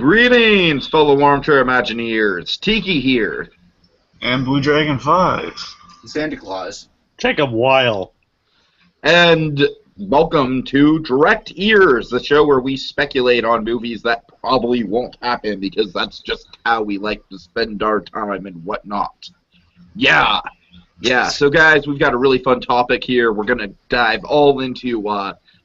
Greetings, fellow armchair Imagineers. Tiki here. And BlueDragonFive. SandyClaws. Jacob Wile. And welcome to DirectEars, the show where we speculate on movies that probably won't happen because that's just how we like to spend our time and whatnot. Yeah, so guys, we've got a really fun topic here. We're going to dive all into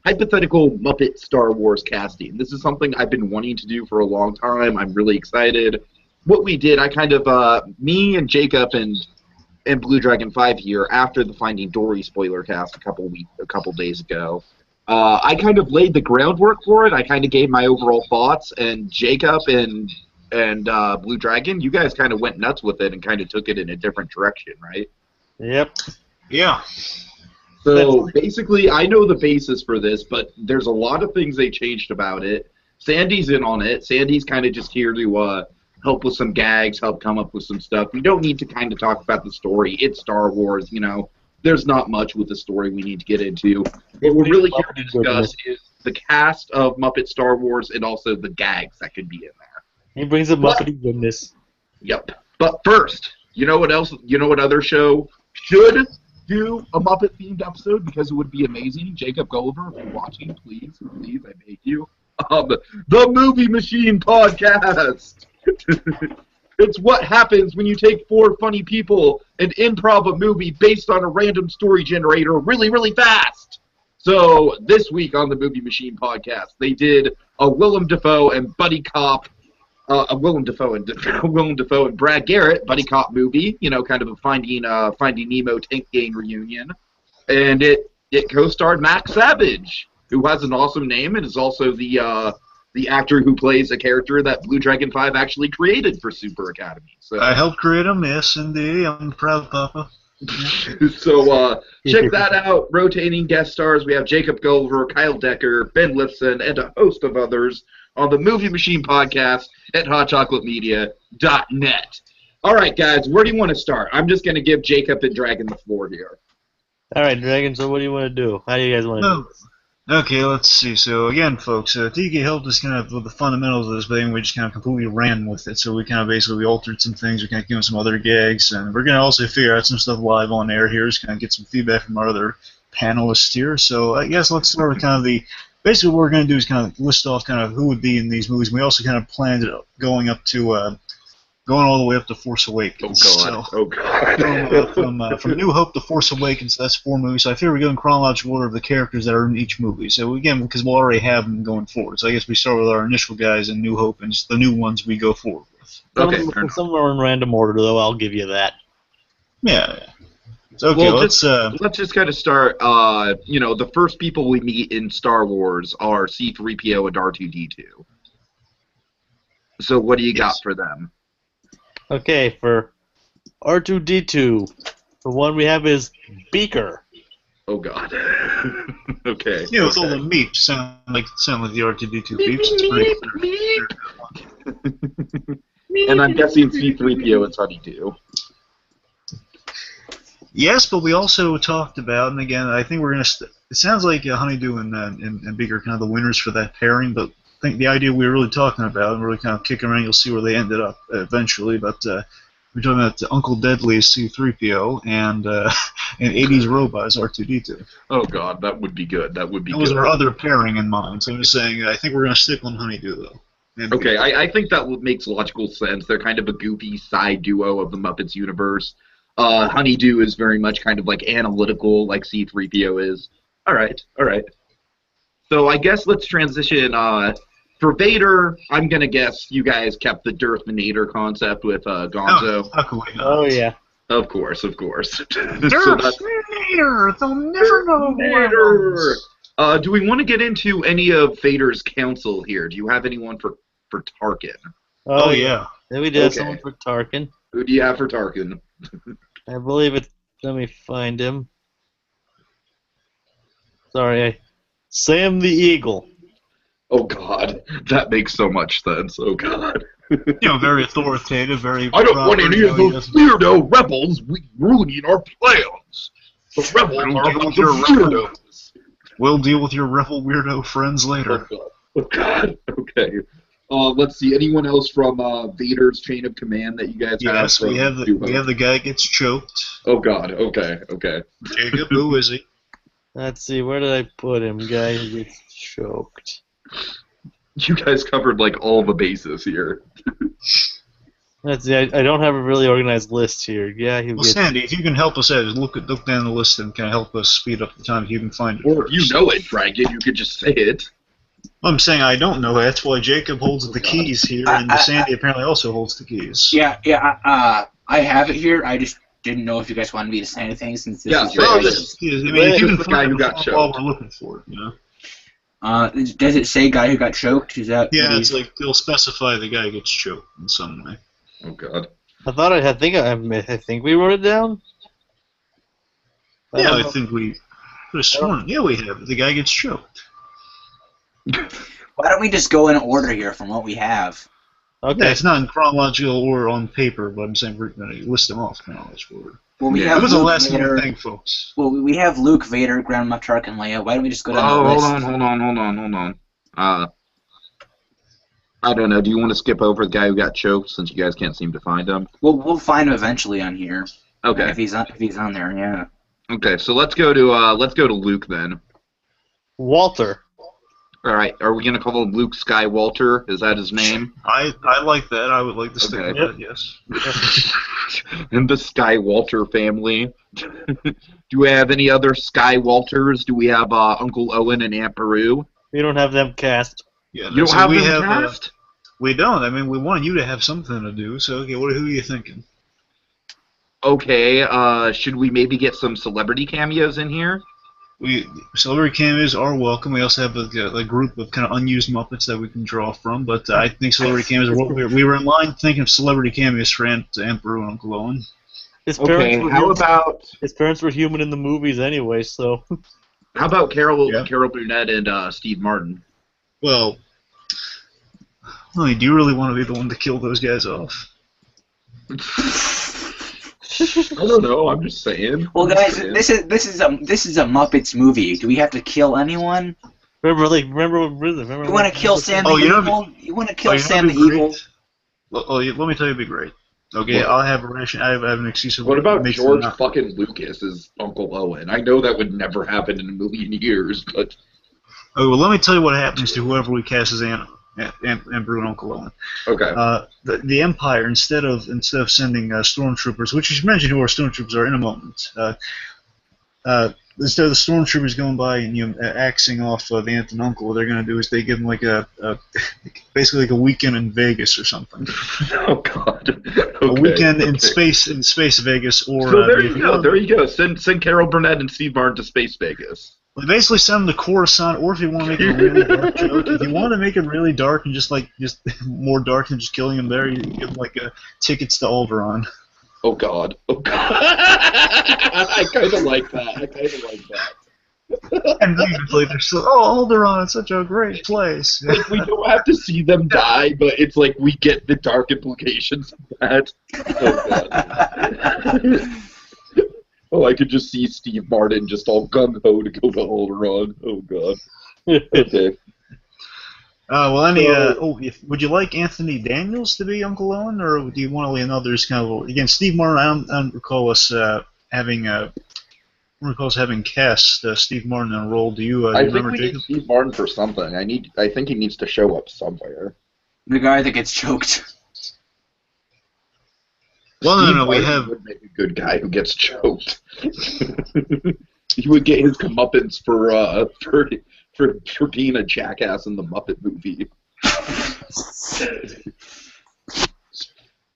hypothetical Muppet Star Wars casting. This is something I've been wanting to do for a long time. I'm really excited. What we did, I kind of, me and Jacob and BlueDragonFive here, after the Finding Dory spoiler cast a couple days ago, I kind of laid the groundwork for it. I kind of gave my overall thoughts, and Jacob and Blue Dragon, you guys kind of went nuts with it and kind of took it in a different direction, right? Yep. Yeah. So basically, I know the basis for this, but there's a lot of things they changed about it. Sandy's in on it. Sandy's kind of just here to help with some gags, help come up with some stuff. We don't need to kind of talk about the story. It's Star Wars, you know. There's not much with the story we need to get into. What we're really here to discuss is the cast of Muppet Star Wars and also the gags that could be in there. He brings the Muppet goodness. Yep. But first, you know what else? You know what other show should do a Muppet-themed episode because it would be amazing? Jacob Gulliver, if you're watching, please, I beg you. The Movie Machine Podcast. It's what happens when you take four funny people and improv a movie based on a random story generator really, really fast. So this week on the Movie Machine Podcast, they did a Willem Dafoe and buddy cop, Willem Dafoe and Brad Garrett buddy cop movie. You know, kind of a Finding Nemo Tank Gang reunion, and it co-starred Max Savage, who has an awesome name and is also the actor who plays a character that BlueDragonFive actually created for Super Academy. So I helped create him, yes, indeed. I'm proud, Papa. So check that out. Rotating guest stars. We have Jacob Gulliver, Kyle Decker, Ben Lifson, and a host of others on the Movie Machine Podcast at hotchocolatemedia.net. All right, guys, where do you want to start? I'm just going to give Jacob and Dragon the floor here. All right, Dragon, so what do you want to do? How do you guys want to do this? Okay, let's see. So again, folks, Tiki helped us kind of with the fundamentals of this thing. We just kind of completely ran with it. So we kind of basically altered some things. We kind of gave them some other gags, and we're gonna also figure out some stuff live on air here. Just kind of get some feedback from our other panelists here. So I guess let's start with kind of basically what we're gonna do is kind of list off kind of who would be in these movies. We also kind of planned it going all the way up to Force Awakens. Oh God! From New Hope to Force Awakens, that's 4 movies. So I figure we go in chronological order of the characters that are in each movie. So again, because we'll already have them going forward. So I guess we start with our initial guys in New Hope, and just the new ones we go forward with. Okay. Some are in random order, though. I'll give you that. Yeah. So, okay, well, let's just kind of start. You know, the first people we meet in Star Wars are C-3PO and R2-D2. So what do you got for them? Okay, for R2-D2, the one we have is Beaker. Oh God. Okay. Yeah, with all the meep sound like the R2-D2 beeps. It's pretty And I'm guessing C-3PO and Honeydew. Yes, but we also talked about, and again, I think we're gonna. It sounds like Honeydew and Beaker are kind of the winners for that pairing, but I think the idea we were really talking about, and really kind of kicking around, you'll see where they ended up eventually, but we're talking about Uncle Deadly as C-3PO and 80s Robot as R2-D2. Oh God, that would be good. That would be good. That was our other pairing in mind, so I'm just saying, I think we're going to stick on Honeydew, though. Okay, I think that makes logical sense. They're kind of a goofy side duo of the Muppets universe. Honeydew is very much kind of like analytical, like C-3PO is. All right. So I guess let's transition. For Vader, I'm going to guess you guys kept the Darth Vader concept with Gonzo. Oh, yeah. Of course. Darth Vader! They'll never know Vader! Do we want to get into any of Vader's council here? Do you have anyone for Tarkin? Oh, yeah. Then we did Okay. someone for Tarkin. Who do you have for Tarkin? I believe it. Let me find him. Sorry, Sam the Eagle. Oh God, that makes so much sense. Oh God. Very authoritative, very. I don't want any of those weirdo rebels ruining our plans. The rebels are the weirdos. We'll deal with your rebel weirdo friends later. Oh God. Okay. Let's see. Anyone else from Vader's chain of command that you guys have? Yes, we have the guy that gets choked. Oh God. Okay. Jacob, who is he? Let's see, where did I put him? Guy who gets choked. You guys covered like all the bases here. Let's see, I don't have a really organized list here. Yeah, he Well, gets. Sandy, if you can help us out, just look down the list and kind of help us speed up the time if you can find it. Or if you know it, Dragon, you could just say it. I'm saying I don't know. That's why Jacob holds the keys here, and Sandy apparently also holds the keys. Yeah. I have it here. I just didn't know if you guys wanted me to say anything since this is your well, guys'. I mean, if you can the find guy it who got while choked. we're looking for it, you know. Does it say guy who got choked? Is that? Yeah, it's like they'll specify the guy gets choked in some way. Oh God. I thought I think we wrote it down. I think we could have sworn. Yeah, we have. The guy gets choked. Why don't we just go in order here from what we have? Okay. Yeah, it's not in chronological order on paper, but I'm saying we're going to list them off in chronological order. Well, we Yeah, have It was a Luke last Vader. minute thing, folks. Well, we have Luke, Vader, Grand Moff Tarkin, and Leia. Why don't we just go down the list? Hold on. I don't know. Do you want to skip over the guy who got choked since you guys can't seem to find him? We'll find him eventually on here. Okay. If he's on there, yeah. Okay. So let's go to Luke then. Walter. All right. Are we gonna call him Luke Skywalter? Is that his name? I like that. I would like to stick Okay. with that, yes. In the Skywalter family. Do we have any other Skywalters? Do we have Uncle Owen and Aunt Beru? We don't have them cast. Yeah, You don't so have we them have, cast? we don't. I mean, we want you to have something to do, so okay, who are you thinking? Okay. Should we maybe get some celebrity cameos in here? Celebrity cameos are welcome. We also have a group of kind of unused Muppets that we can draw from, but I think celebrity cameos are what we were in line thinking of celebrity cameos for Aunt Beru and Uncle Owen. His Okay. parents were How human. about His parents were human in the movies anyway, so. Carol Yeah. Burnett and Steve Martin? Well, do you really want to be the one to kill those guys off? I don't know. I'm just saying. Well, guys, this is a Muppets movie. Do we have to kill anyone? Remember. You want to kill Sam the Oh, you know- Eagle? You want to kill Oh, you know Sam the what'd be Eagle? great? Let me tell you, it'd be great. Okay, What? I'll have a ration. I have an excuse. Of What about makes George them not- fucking Lucas as Uncle Owen? I know that would never happen in a million years, but Oh, well, let me tell you what happens to whoever we cast as Aunt Beru and Uncle Owen. okay. The Empire, instead of sending stormtroopers, which you should mention who our stormtroopers are in a moment, instead of the stormtroopers going by and axing off the aunt and uncle, what they're going to do is they give them like basically like a weekend in Vegas or something. Oh God. A Okay, weekend in okay. space Vegas, or So there you go. There you go. Send Carol Burnett and Steve Martin to Space Vegas. They basically send them to Coruscant, or if you want to make it a really dark joke, if you want to make it really dark and just more dark than just killing them there, you give them like tickets to Alderaan. Oh God. Oh God. I kind of like that. And then they're still, Alderaan, it's such a great place. Like, we don't have to see them die, but it's like we get the dark implications of that. Oh God. Oh, I could just see Steve Martin just all gung-ho to go to Alderaan. Oh God. Okay. Would you like Anthony Daniels to be Uncle Owen, or do you want another kind of again? Steve Martin, I don't recall us having cast Steve Martin in a role. Do you? I think remember, we Jacob? need Steve Martin for something. I think he needs to show up somewhere. The guy that gets choked. Well, Steve no, we Martin have. would make a good guy who gets choked. He would get his comeuppance for being a jackass in the Muppet movie.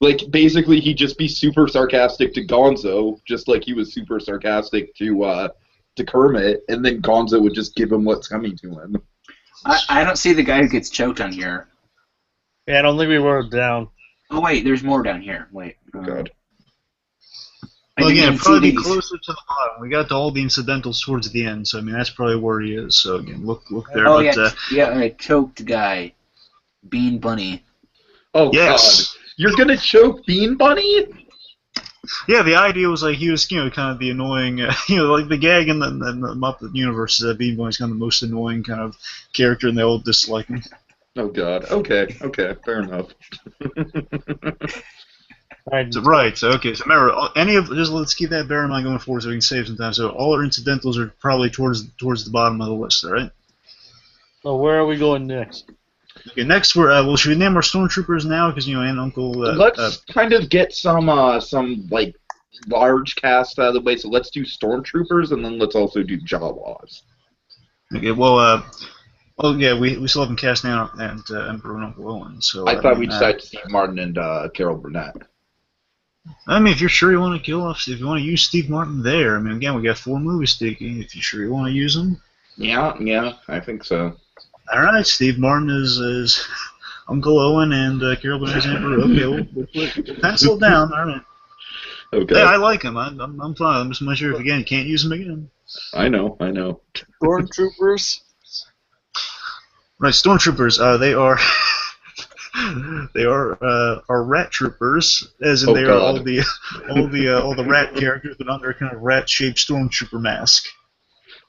Like, basically, he'd just be super sarcastic to Gonzo, just like he was super sarcastic to Kermit, and then Gonzo would just give him what's coming to him. I don't see the guy who gets choked on here. Yeah, I don't think we wrote it down. Oh wait, there's more down here. Wait. God. I Well, didn't again, even see probably these. closer to the bottom. We got to all the incidentals towards the end, so I mean that's probably where he is. So again, look there. Oh but, yeah, choked guy, Bean Bunny. Oh, Yes. God. You're gonna choke Bean Bunny? Yeah, the idea was like he was, kind of the annoying, like the gag in the Muppet universe is that Bean Bunny's kind of the most annoying kind of character, and they all dislike him. Oh God. Okay. Okay. Fair enough. Alright, So, right. So, okay. So remember, just let's keep that bear in mind going forward, so we can save some time. So all our incidentals are probably towards the bottom of the list. All right. so where are we going next? Okay. Next, well, should we name our stormtroopers now? Because Aunt and Uncle. Let's kind of get some like large cast out of the way. So let's do stormtroopers, and then let's also do Jawas. Okay. Well. Oh yeah, we still haven't cast now and Emperor and Uncle Owen. So I thought we decided Steve Martin and Carol Burnett. I mean, if you're sure you want to kill off, if you want to use Steve Martin there, I mean, again, we got 4 movies, Tiki. If you're sure you want to use them. Yeah, I think so. All right, Steve Martin is Uncle Owen and Carol Burnett's Emperor. Okay, we'll pencil it down. All right. Okay. Yeah, I like him. I'm fine. I'm just not sure if again you can't use him again. I know. Stormtroopers? Right, stormtroopers. They are are rat troopers, as in they are all the rat characters, but under a kind of rat-shaped stormtrooper mask.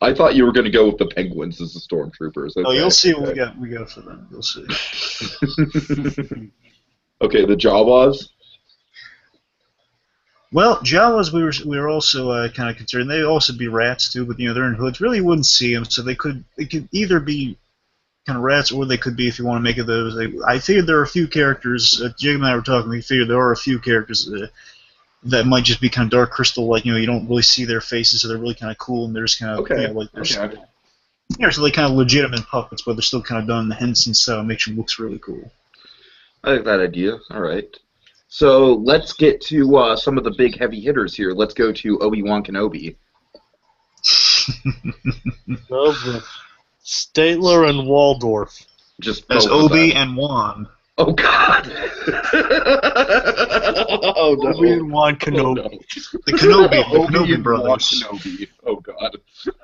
I thought you were going to go with the penguins as the stormtroopers. Okay. Oh, you'll see what we got for them. You'll see. Okay, the Jawas. Well, Jawas we were also kind of concerned. They'd also be rats too, but they're in hoods. Really, you wouldn't see them, so they could either be kind of rats, or they could be, if you want to make it those. I figured there are a few characters. Jacob and I were talking. We figured there are a few characters that might just be kind of Dark Crystal, like you don't really see their faces, so they're really kind of cool, and they're just kind of like they're so they're kind of legitimate puppets, but they're still kind of done in the Henson style. It makes them looks really cool. I like that idea. All right. So let's get to some of the big heavy hitters here. Let's go to Obi-Wan Kenobi. Statler and Waldorf. Just as Obi and Wan. Oh God! Oh no! Obi and Wan Kenobi. Oh, no. The Kenobi brothers. Kenobi. Oh God!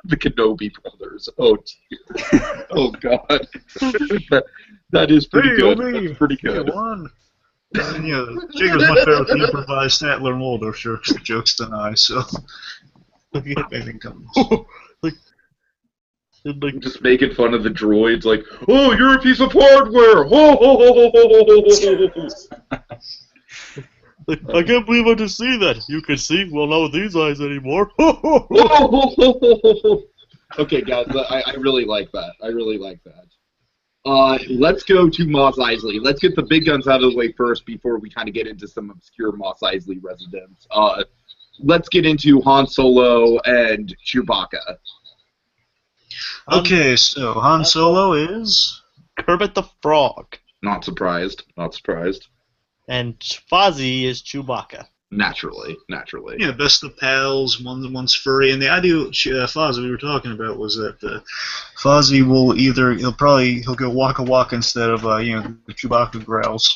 The Kenobi brothers. Oh dear. Oh God! that is pretty good. Obi. That's pretty good. Hey, Wan. And, Jacob's much better with the improvised Statler and Waldorf jokes than I. So anything comes. Just making fun of the droids, like, oh, you're a piece of hardware! Ho, ho, ho, ho, ho, ho, ho. I can't believe I just see that. You can see, well, not with these eyes anymore. Okay, guys, I really like that. I really like that. Let's go to Mos Eisley. Let's get the big guns out of the way first before we kind of get into some obscure Mos Eisley residents. Let's get into Han Solo and Chewbacca. Okay, so Han Solo is Kermit the Frog. Not surprised. Not surprised. And Fozzie is Chewbacca. Naturally. Yeah, best of pals. One's furry, and the idea Fozzie we were talking about was that Fozzie will he'll go Waka Waka instead of the Chewbacca growls.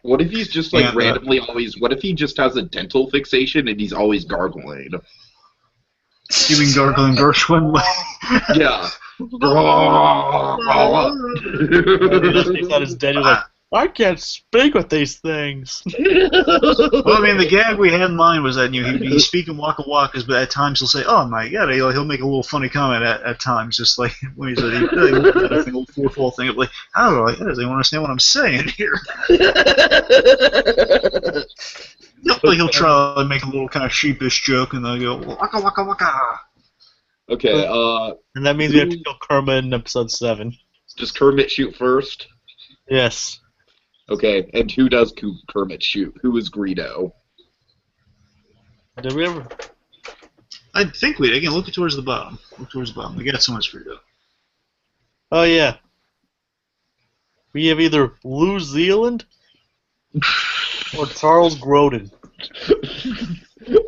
What if he's just like randomly always? What if he just has a dental fixation and he's always gargling? You mean gargling Gershwin? Yeah. He thought his dad was like, I can't speak with these things. Well, I mean, the gag we had in mind was that he's speaking Waka Wakas, but at times he'll say, "Oh my God," he'll make a little funny comment at times, just like when he's a little fourth wall thing of like, "How do I don't understand what I'm saying here?" He'll try to make a little kind of sheepish joke, and they'll go Waka Waka Waka. Okay. And that means we have to kill Kermit in episode 7. Does Kermit shoot first? Yes. Okay, and who does Kermit shoot? Who is Greedo? Did we ever? I think look towards the bottom. Look towards the bottom. We got so much Greedo. Oh yeah. We have either New Zealand or Charles Grodin.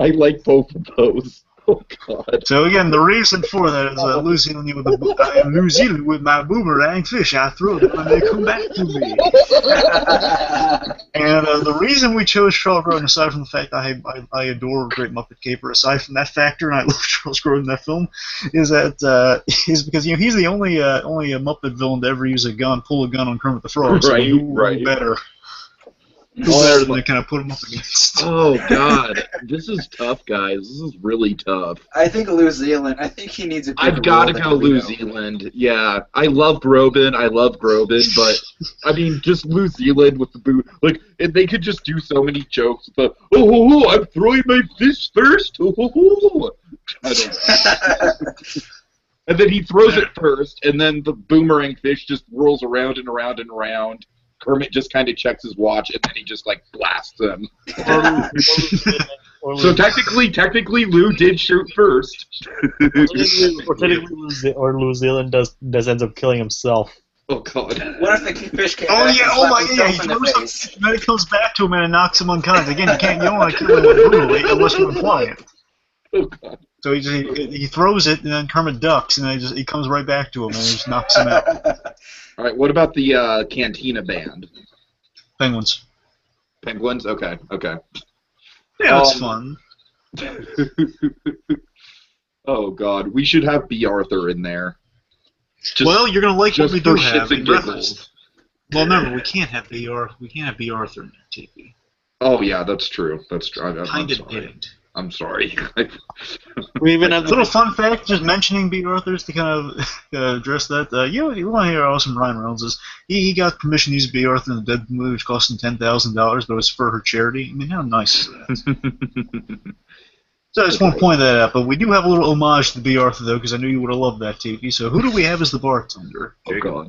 I like both of those. Oh God. So again, the reason for that is New Zealand with my boomerang fish. I throw them and they come back to me. And the reason we chose Charles Grodin, aside from the fact I adore Great Muppet Caper, aside from that factor, and I love Charles Grodin in that film, is because he's the only Muppet villain to ever use pull a gun on Kermit the Frog. So right. better. better than they kind of put him up against. Oh God, this is tough, guys. This is really tough. I think New Zealand. I think he needs a bigger I've got to role go than New Leo. Zealand. Yeah, I love Groban, but I mean, just New Zealand with the boot. Like, and they could just do so many jokes. But I'm throwing my fish first. I don't know. And then he throws it first, and then the boomerang fish just rolls around and around and around. Kermit just kind of checks his watch, and then he just like blasts him. So technically, Lou did shoot first. or New Zealand does ends up killing himself. Oh God! What if the fish came Oh back yeah! and Oh my slapped yeah! He himself in throws the him, face? and then it comes back to him and it knocks him unconscious. Again, you don't want to kill him brutally unless you imply it. Oh God! So he throws it, and then Kermit ducks, and then he comes right back to him, and he just knocks him out. All right. What about the Cantina band? Penguins. Penguins? Okay. Yeah, that's fun. Oh God, we should have B. Arthur in there. Well, you're gonna like what just we do for have. shits and giggles. Well, remember, we can't have B. Arthur in TV. Oh yeah, that's true. I'm Kind of sorry. didn't. I'm sorry. We even have Little fun fact, just mentioning B. Arthur's to kind of address that. You want to hear how awesome Ryan Reynolds is? He got permission to use B. Arthur in the Dead movie, which cost him $10,000, but it was for her charity. I mean, how nice is that? So I just want to point that out. But we do have a little homage to B. Arthur, though, because I knew you would have loved that, Tiki. So who do we have as the bartender? Oh God.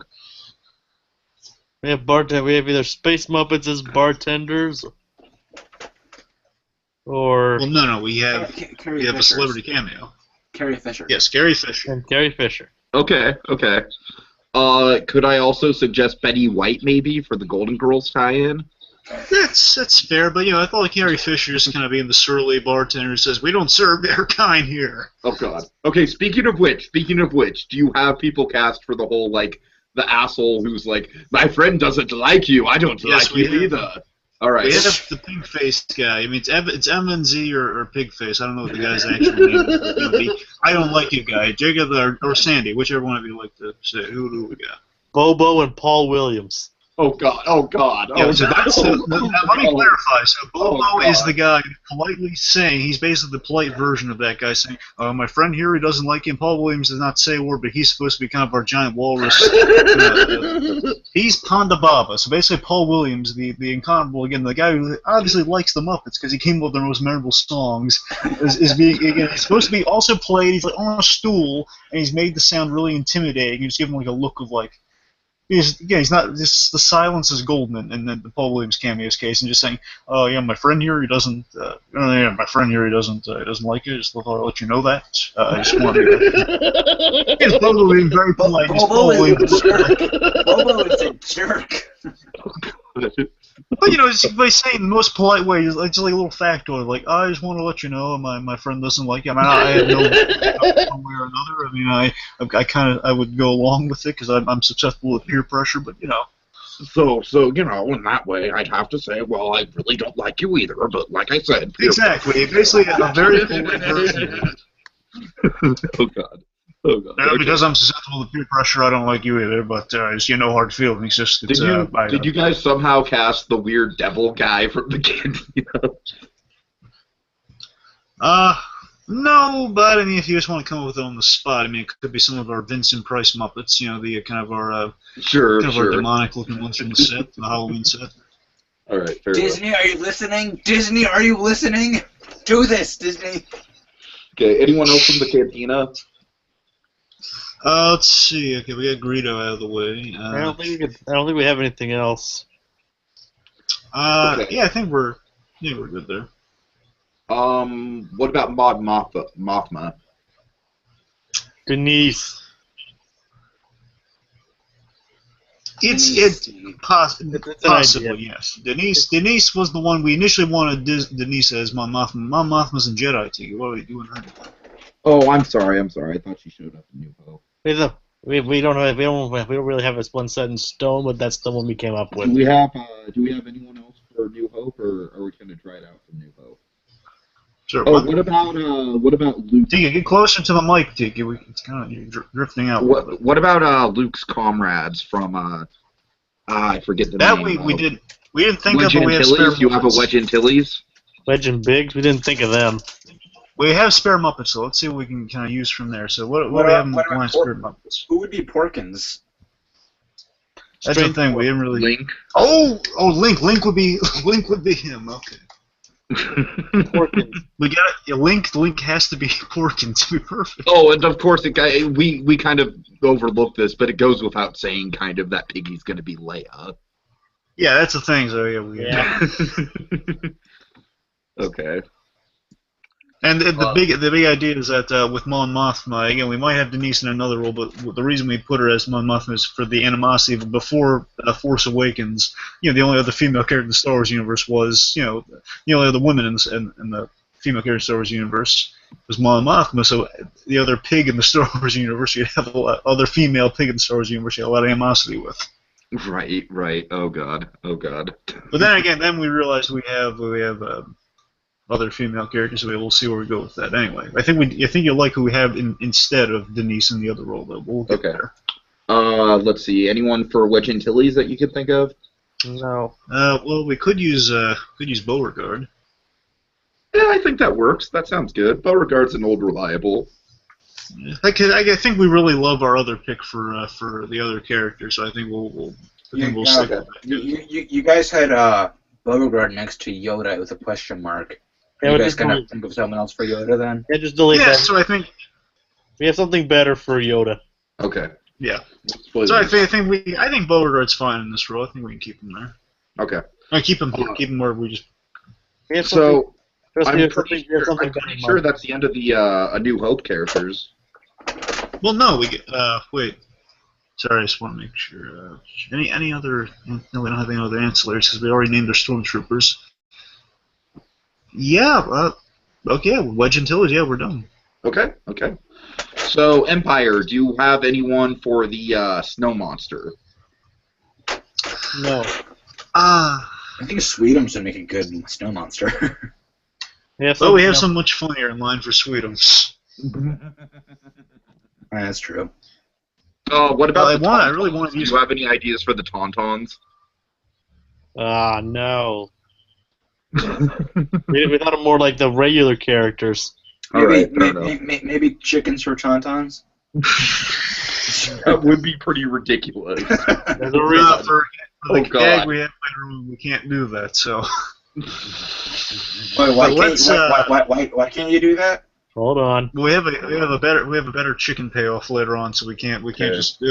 we have either Space Muppets as bartenders, or Well, no, we have Carrie a Fisher. celebrity cameo. Carrie Fisher. Yes, Gary Fisher. and Carrie Fisher. Okay. Could I also suggest Betty White maybe for the Golden Girls tie-in? That's fair, but I thought Carrie Fisher is kind of being the surly bartender who says, "We don't serve their kind here." Oh God. Okay. Speaking of which, do you have people cast for the whole like the asshole who's like, my friend doesn't like you, I don't Yes, like we you have. either. All right. We have the pig-faced guy. I mean, it's M&Z or Pig-Face. I don't know what the guy's actual name is. But, the I don't like you guy. Jacob or Sandy, whichever one of you like to say. Who do we got? Bobo and Paul Williams. Oh God. Yeah, so that's let me clarify. So Bobo Oh, is God. the guy politely saying, he's basically the polite version of that guy saying, my friend here, he doesn't like him. Paul Williams does not say a word, but he's supposed to be kind of our giant walrus. He's Panda Baba. So basically Paul Williams, the incomparable, again, the guy who obviously likes the Muppets because he came up with their most memorable songs, is being, again, he's supposed to be also played, he's like on a stool, and he's made to sound really intimidating. You just give him like a look of like, he's not. Just the silence is golden in the Paul Williams cameo's case, and just saying, "Oh yeah, my friend here, he doesn't. My friend here, he doesn't like it. Just thought I'll let you know that. I just wanted to." He's Bobo being very polite. He's Paul Williams. Bobo is a jerk. But just by saying the most polite way, just like a little factoid, like I just want to let you know my friend doesn't like it. I mean, I have no one way or another. I mean, I would go along with it because I'm susceptible to peer pressure, but So in that way, I'd have to say, well, I really don't like you either. But like I said, exactly, basically a very polite version. Oh God. Because I'm susceptible to peer pressure, I don't like you either. But it's hard feelings. Just Did you guys somehow cast the weird devil guy from the Cantina? No, but I mean, if you just want to come up with it on the spot, I mean, it could be some of our Vincent Price Muppets. The kind of our Sure. our demonic-looking ones from the set, the Halloween set. All right. Fair Disney, are you listening? Disney, are you listening? Do this, Disney. Okay. Anyone else from the Cantina? Let's see. Okay, we got Greedo out of the way. I don't think we have anything else. Okay. Yeah, I think we're good there. What about Mothma? Denise. It's possibly idea. yes. Denise was the one we initially wanted Denise as Mom Mothma. Mom Mothma's in Jedi Tiki. What are we doing her? Oh, I'm sorry. I thought she showed up in New Hope. We don't really have this one set in stone, but that's the one we came up with. Do we have anyone else for New Hope, or are we going to try it out from New Hope? Sure. Oh, what about Luke? Tiki, get closer to the mic, Tiki. It's kind of you're drifting out. What about Luke's comrades from I forget the that name. we did. We didn't think Wedge of, but we have spare Antilles? You have a Muppets. Wedge Antilles? Wedge and Biggs, we didn't think of them. We have spare Muppets, so let's see what we can kind of use from there. So what do we have in line of spare Muppets? Who would be Porkins? That's the thing, we didn't really... Link. Oh, Link. Link would be him. Okay. Porkins. We got it. Link has to be Porkins to be perfect. Oh, and of course, we kind of overlooked this, but it goes without saying, kind of, that Piggy's going to be Leia. Yeah, that's the thing. So yeah. Okay. And the big idea is that with Mon Mothma, again, we might have Denise in another role, but the reason we put her as Mon Mothma is for the animosity. Before Force Awakens, the only other female character in the Star Wars universe was, the only other woman in the female character in the Star Wars universe was Mon Mothma. So the other pig in the Star Wars universe, you'd have other female pig in the Star Wars universe, you had a lot of animosity with. Right. Oh god. But then again, we realized we have other female characters, so we'll see where we go with that. Anyway, I think you'll like who we have instead of Denise in the other role, though. We'll get there. Let's see. Anyone for Wedge Antilles that you could think of? No. Well, we could use Beauregard. Yeah, I think that works. That sounds good. Beauregard's an old reliable. I think we really love our other pick for the other character, so I think we'll stick with that. You guys had Beauregard next to Yoda with a question mark. Yeah, you guys gonna think of someone else for Yoda then? Yeah, just delete that. Yeah, so I think we have something better for Yoda. Okay. Yeah. So I think Beauregard's fine in this role. I think we can keep him there. Okay. Keep him where we just. So I'm pretty sure that's the end of the A New Hope characters. Well, no, we get. Wait. Sorry, I just want to make sure. Any other? No, we don't have any other ancillaries because we already named our stormtroopers. Yeah. Okay. Wedge Antilles. Yeah, we're done. Okay. So Empire, do you have anyone for the snow monster? No. I think Sweetum should make a good snow monster. Yeah. Well, we have some much funnier in line for Sweetums. That's true. What about I really want to use. Do you have any ideas for the Tauntauns? No. we thought of more like the regular characters. Maybe chickens for Tauntauns? That would be pretty ridiculous. There's a reason. For the gag we have later, we can't do that, so. Why can't you do that? Hold on. We have a better chicken payoff later on, so we can't just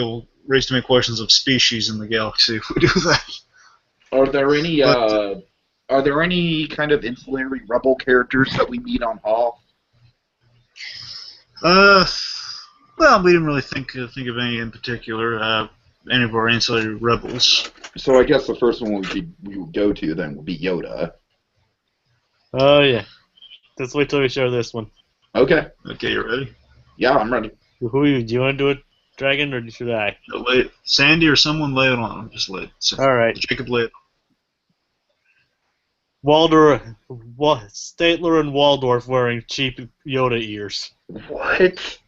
raise too many questions of species in the galaxy if we do that. Are there any kind of ancillary rebel characters that we meet on Hoth? Well, we didn't really think of any in particular. Any of our ancillary rebels. So I guess the first one we would go to then would be Yoda. Oh yeah. Let's wait till we share this one. Okay. Okay, you ready? Yeah, I'm ready. Do you want to do it, Dragon, or should I? Sandy or someone lay it on him. Just lay it. All right. Jacob lay it. Statler and Waldorf wearing cheap Yoda ears. What?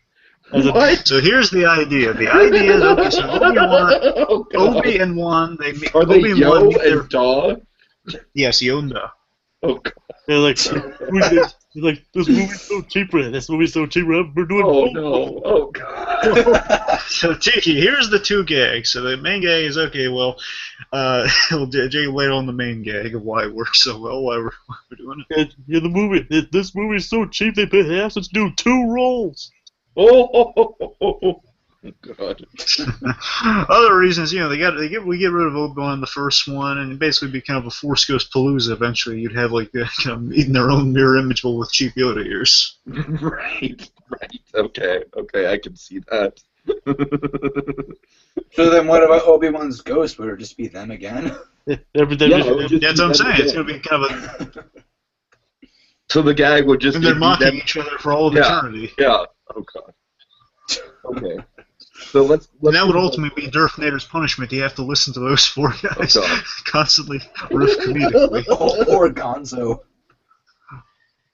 What? So here's the idea. The idea is okay. So Obi and Wan, they meet. Are they Yo and Da? Yes, Yo and Da. Oh God. They're like, this movie's so cheap, man. This movie's so cheap, man. We're doing. Oh no! Oh God. So Tiki, here's the two gags. So the main gag is okay. Well, Jay laid on the main gag of why it works so well. Why we're doing it. Yeah, the movie. This movie's so cheap. They asked us to do 2 roles. Oh God. Other reasons, we get rid of Obi-Wan in the first one, and basically be kind of a Force Ghost Palooza. Eventually, you'd have like eating their own mirror image, but with cheap Yoda ears. Right. Okay, I can see that. So then, what about Obi-Wan's ghost? Would it just be them again? That's what I'm saying. It's gonna be kind of a. So the gag would just. And they're mocking each other for all of eternity. Yeah. Oh God. Okay. So let's and that would ultimately be Darth Vader's punishment. You have to listen to those 4 guys constantly riff comedically. Or Gonzo.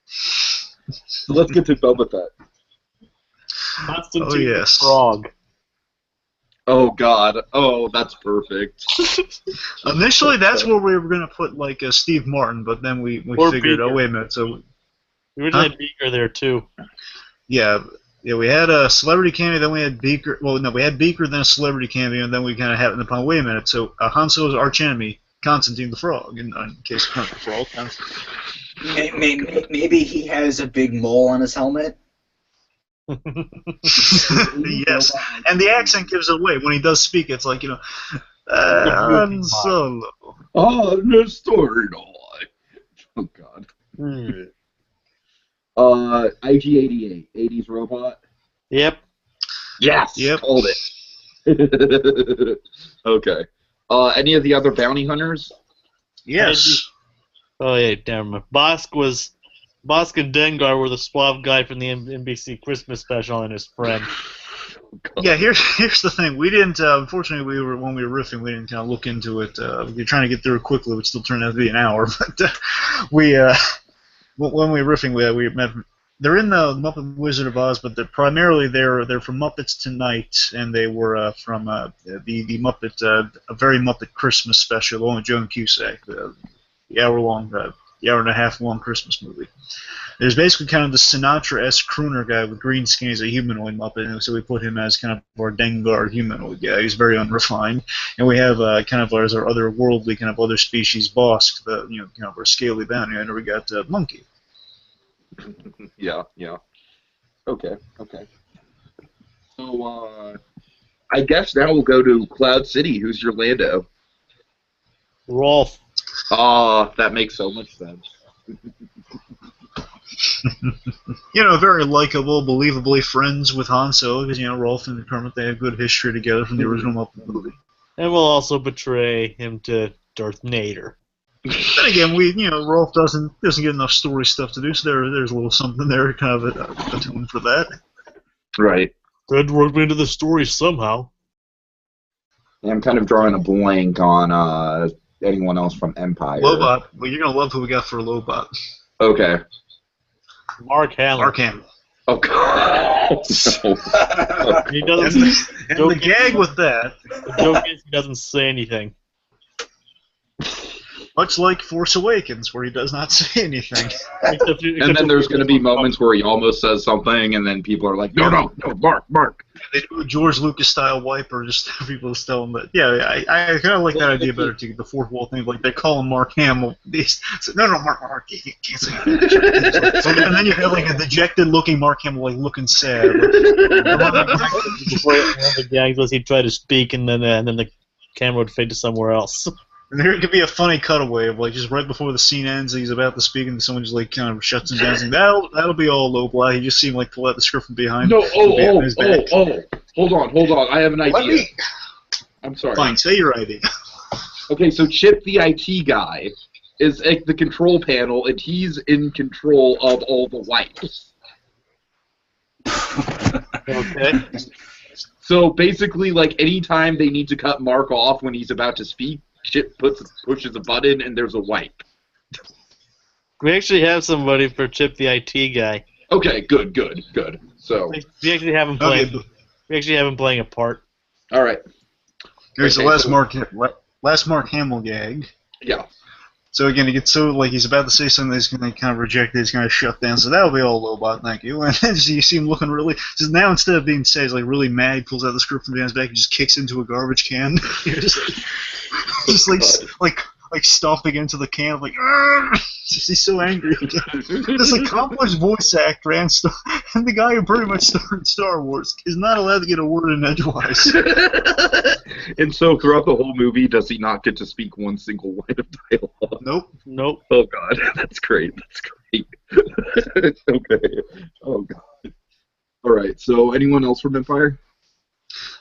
So let's get to Boba Fett. Constantine the Frog. Oh God. Oh, that's perfect. Initially, that's where we were gonna put like Steve Martin, but then we Or figured, Beaker. oh wait a minute, so We originally had Beaker there too. yeah, we had a celebrity cameo, then we had Beaker. Well, no, we had Beaker, then a celebrity cameo, and then we kind of happened upon, wait a minute, so Han Solo's arch enemy, Constantine the Frog, in case Kermit the Frog. Maybe he has a big mole on his helmet. Yes, and the accent gives it away. When he does speak, it's like, Han Solo. Oh, no story, no. Oh God. IG-88, 80s robot. Yep. Yes. Yep. Hold it. Okay. Any of the other bounty hunters? Yes. Oh yeah, damn it. Bosk and Dengar were the suave guy from the NBC Christmas special and his friend. Yeah, here's the thing. We didn't. Unfortunately, when we were riffing, we didn't kind of look into it. We were trying to get through it quickly, which still turned out to be an hour. But when we were riffing, we met. They're in the Muppet Wizard of Oz, but they're from Muppets Tonight, and they were from the Muppet a Very Muppet Christmas special, the one with Joan Cusack, the hour and a half long Christmas movie. There's basically kind of the Sinatra-esque crooner guy with green skin. He's a humanoid Muppet, and so we put him as kind of our Dengar humanoid guy. He's very unrefined, and we have kind of as our other worldly kind of other species Bosk, kind of our scaly bounty hunter. We got Monkey. Yeah. Okay. So, I guess now we'll go to Cloud City. Who's your Lando? Rolf. That makes so much sense. Very likable, believably friends with Han Solo, because, Rolf and Kermit, they have good history together from the original Muppet movie. And we'll also betray him to Darth Nader. Then again, Rolf doesn't get enough story stuff to do, so there's a little something there, kind of a tune for that. Right. Red worked me into the story somehow. I'm kind of drawing a blank on anyone else from Empire. Lobot. Well, you're gonna love who we got for Lobot. Okay. Mark Hamill. Oh God. No. He doesn't. And the gag with that. The joke is he doesn't say anything. Much like Force Awakens, where he does not say anything. And then there's going to be moments where he almost says something, and then people are like, no, Mark. They do a George Lucas-style wiper, just people just tell him that. Yeah, I kind of like that idea better, too, the fourth wall thing. Like, they call him Mark Hamill. No, Mark, you can't say that. And then you have, like, a dejected-looking Mark Hamill, like, looking sad. One of the gags was he'd try to speak, and then the camera would fade to somewhere else. And here it could be a funny cutaway of, like, just right before the scene ends, he's about to speak, and someone just, like, kind of shuts him down, saying, that'll be all low blow. You just see him, like, pull out the script from behind. No, hold on. I have an idea. I'm sorry. Fine, say your idea. Okay, so Chip, the IT guy, is at the control panel, and he's in control of all the wipes. Okay. So basically, like, anytime they need to cut Mark off when he's about to speak, Chip pushes a button, and there's a wipe. We actually have somebody for Chip, the IT guy. Okay, good. So We actually have him playing. Okay. We actually have him playing a part. all right. Here's the last Mark Hamill gag. Yeah. So again, he gets like he's about to say something that's going to kind of reject it, he's going to shut down. So that'll be all Lobot, thank you. And then you see him looking really. Just now instead of being sad, he's like really mad. Pulls out the script from behind his back and just kicks into a garbage can. Like stomping into the can, like he's so angry. This accomplished voice actor and the guy who pretty much started Star Wars is not allowed to get a word in edgewise. And so throughout the whole movie, does he not get to speak one single line of dialogue? Nope. Oh God, that's great. Okay. Oh God. All right. So anyone else from Empire?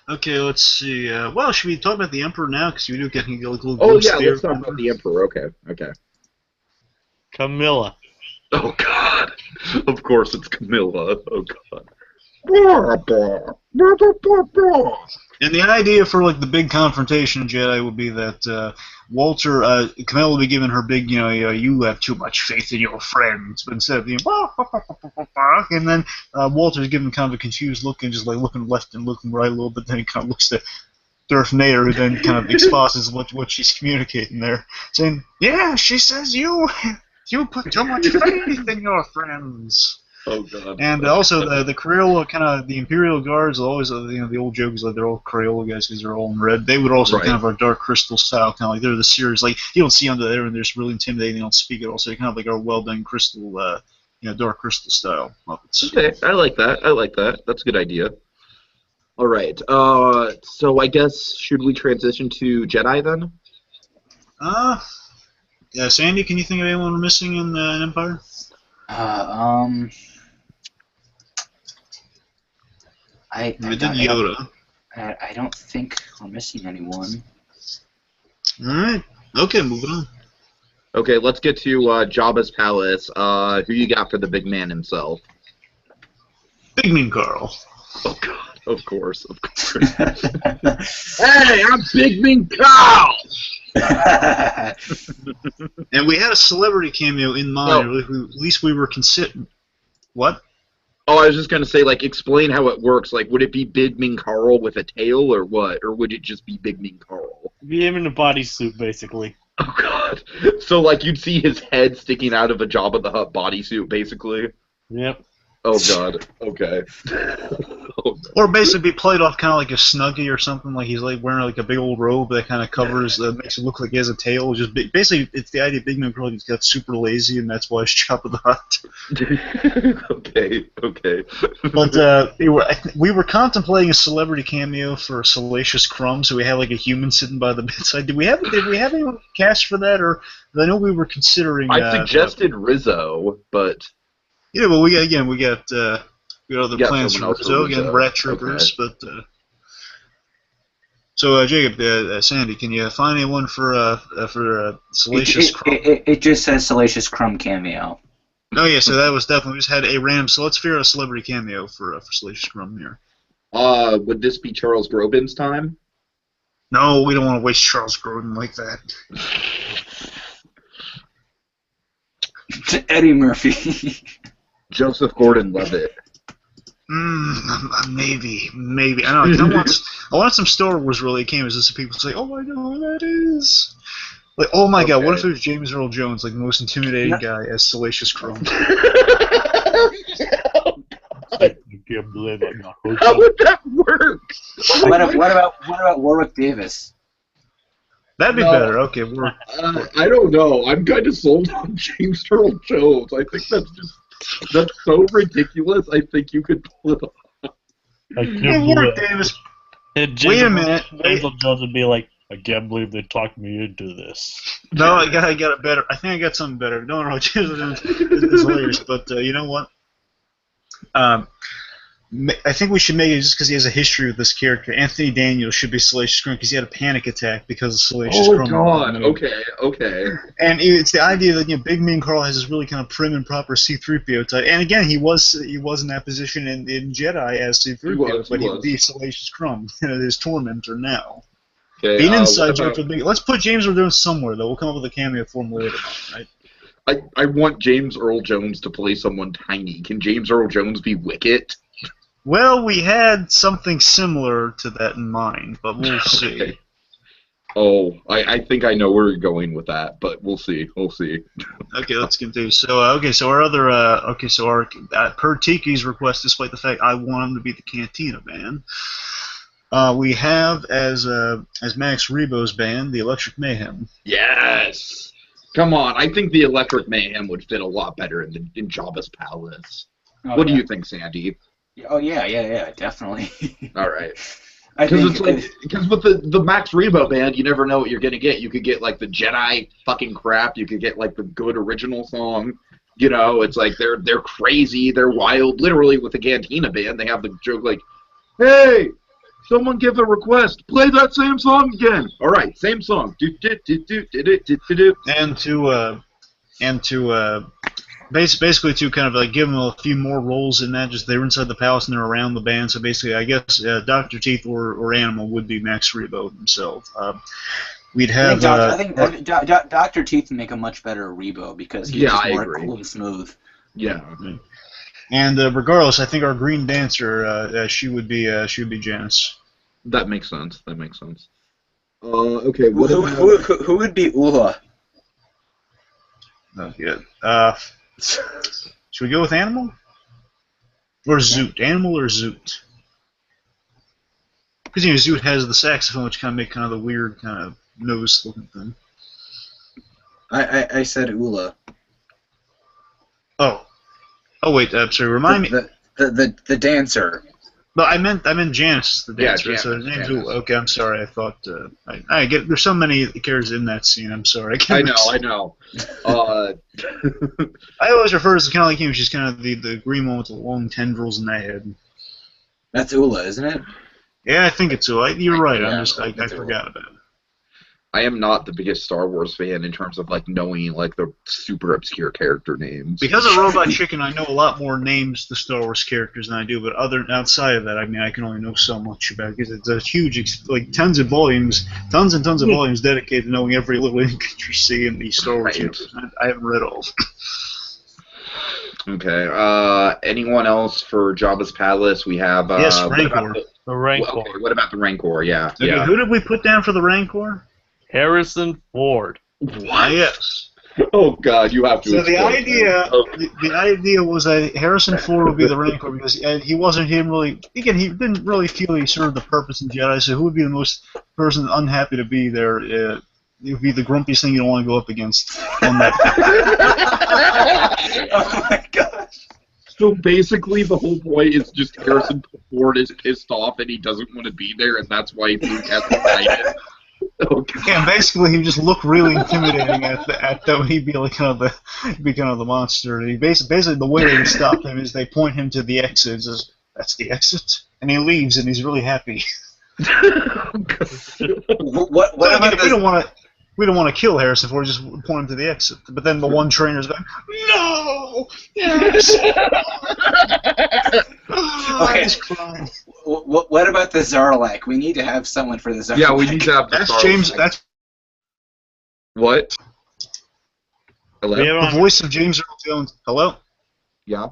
Okay, let's see. Well, should we talk about the Emperor now? Because we do get a little. Oh yeah, let's talk about the Emperor. Okay. Camilla. Oh God. Of course it's Camilla. Oh God. And the idea for like the big confrontation in Jedi would be that Camilla will be giving her big, you have too much faith in your friends, but instead of and then Walter's giving kind of a confused look and just like looking left and looking right a little bit. Then he kind of looks to Darth Vader, who then kind of exposes what she's communicating there, saying, "Yeah, she says you put too much faith in your friends." Oh god. And also the Crayola kind of the Imperial Guards always the old joke is like they're all Crayola guys because they're all in red. They would also kind of our Dark Crystal style, kind of like they're the series like you don't see under there and they're just really intimidating. They don't speak at all, so they're kind of like our well done Crystal, Dark Crystal style Muppets. Okay, I like that. That's a good idea. All right. So I guess should we transition to Jedi then? Yeah, Sandy, can you think of anyone we're missing in Empire? Yoda. I don't think we're missing anyone. All right. Okay, moving on. Okay, let's get to Jabba's palace. Who you got for the big man himself? Big Mean Carl. Oh god. Of course. Hey, I'm Big Mean Carl! And we had a celebrity cameo in mind, or at least we were considering. What? Oh, I was just going to say, like, explain how it works. Like, would it be Big Mean Carl with a tail, or what? Or would it just be Big Mean Carl? Be him in a bodysuit, basically. Oh, God. So, like, you'd see his head sticking out of a Jabba the Hutt bodysuit, basically? Yep. Oh, God. Okay. Or basically be played off kind of like a Snuggie or something, like he's like wearing like a big old robe that kind of covers, makes it look like he has a tail. Just basically, it's the idea of Big Man Carl just got super lazy, and that's why he's Jabba the Hutt. Okay. But we were contemplating a celebrity cameo for Salacious Crumb, so we had like a human sitting by the bedside. Did we have anyone cast for that, or I know we were considering? I suggested Rizzo, but. Yeah, well, we got other plans for Rizzo, again, Brat Troopers, okay. But so Jacob, Sandy, can you find anyone for Salacious Crumb? It just says Salacious Crumb cameo. Oh yeah, so that was definitely we just had a random. So let's figure out a celebrity cameo for Salacious Crumb here. Would this be Charles Grodin's time? No, we don't want to waste Charles Grodin like that. Eddie Murphy. Joseph Gordon-Levitt. Maybe. I don't know. I want some Star Wars related cameos just so people say, "Oh, I know who that is." Like, oh my God, what if it was James Earl Jones, like the most intimidating guy as Salacious Crumb? I can't believe I'm not. How would that work? What about Warwick Davis? That'd be better. Okay, I don't know. I'm kind of sold on James Earl Jones. I think that's so ridiculous. I think you could pull it off. Warwick Davis. Wait a minute. James Earl Jones would be like, I can't believe they talked me into this. No, I got it better. I think I got something better. No, James Earl Jones is hilarious, but you know what? I think we should make it just because he has a history with this character. Anthony Daniels should be Salacious Crumb because he had a panic attack because of Salacious Crumb. Oh God! Okay. And it's the idea that Big Mean Carl has this really kind of prim and proper C-3PO type. And again, he was in that position in Jedi as C-3PO, but he would be Salacious Crumb, his tormentor now. Okay, Be an inside joke for Big. Let's put James Earl Jones somewhere though. We'll come up with a cameo for him later, right? I want James Earl Jones to play someone tiny. Can James Earl Jones be Wicket? Well, we had something similar to that in mind, but we'll see. Okay. Oh, I think I know where you're going with that, but we'll see. Okay, let's continue. So, so our other, per Tiki's request, despite the fact I want him to be the Cantina band, we have as Max Rebo's band, the Electric Mayhem. Yes. Come on, I think the Electric Mayhem would fit a lot better in Jabba's palace. What do you think, Sandy? Oh yeah, definitely. All right. Because with the Max Rebo band, you never know what you're gonna get. You could get like the Jedi fucking crap. You could get like the good original song. It's like they're crazy, they're wild. Literally, with the Cantina band, they have the joke like, "Hey, someone give a request. Play that same song again." All right, same song. And to basically to kind of like give them a few more roles in that. Just they were inside the palace and they're around the band. So basically, I guess Dr. Teeth or Animal would be Max Rebo himself. We'd have. I think Dr. Teeth would make a much better Rebo because he's just more cool and smooth. Yeah. And regardless, I think our green dancer, she would be Janice. That makes sense. That makes sense. Okay. Who would be Ula? Oh, good. Should we go with animal? Or Zoot? Animal or Zoot? Because Zoot has the saxophone, which kind of make kind of the weird kind of nose-looking thing. I said Ula. Oh. Oh wait, sorry. Remind me. The dancer. No, I meant Janice, the dancer. Yeah, so his name's Janice. Ula. Okay, I'm sorry. I thought I get. There's so many characters in that scene. I'm sorry. I know. I always refer to as kind of like him. She's kind of the green one with the long tendrils in that head. That's Ula, isn't it? Yeah, I think it's Ula. You're right. Yeah, I forgot about it. I am not the biggest Star Wars fan in terms of like knowing like the super obscure character names. Because of Robot Chicken, I know a lot more names to Star Wars characters than I do. But outside of that, I mean, I can only know so much about it because it's a huge, like tons and tons of volumes dedicated to knowing every little intricacy in these Star Wars characters. I haven't read all. Okay. Anyone else for Jabba's Palace? We have. Yes, Rancor. The Rancor. Okay. What about the Rancor? Yeah. Okay, Yeah. who did we put down for the Rancor? Harrison Ford. What? Yes. Oh God, you have to. So the explain idea, that. the idea was that Harrison Ford would be the Rancor because he wasn't him really. Again, he didn't really feel he served the purpose in Jedi. So who would be the most person unhappy to be there? It would be the grumpiest thing you don't want to go up against. On that. Oh my gosh. So basically, the whole point is just Harrison Ford is pissed off and he doesn't want to be there, and that's why Luke has to fight it. Okay. Yeah, basically he would just look really intimidating at that. He'd be like kind of the monster. And he basically the way they would stop him is they point him to the exit. And says, "That's the exit," and he leaves, and he's really happy. What about we don't want to kill Harrison Ford. Just point him to the exit. But then the one trainer's going, "No, yes." Okay. He's crying. What about the Zarlak? We need to have someone for the Zarlak. Yeah, we need to have. That's James. That's What? Hello. the voice of James Earl Jones. Hello. Yeah.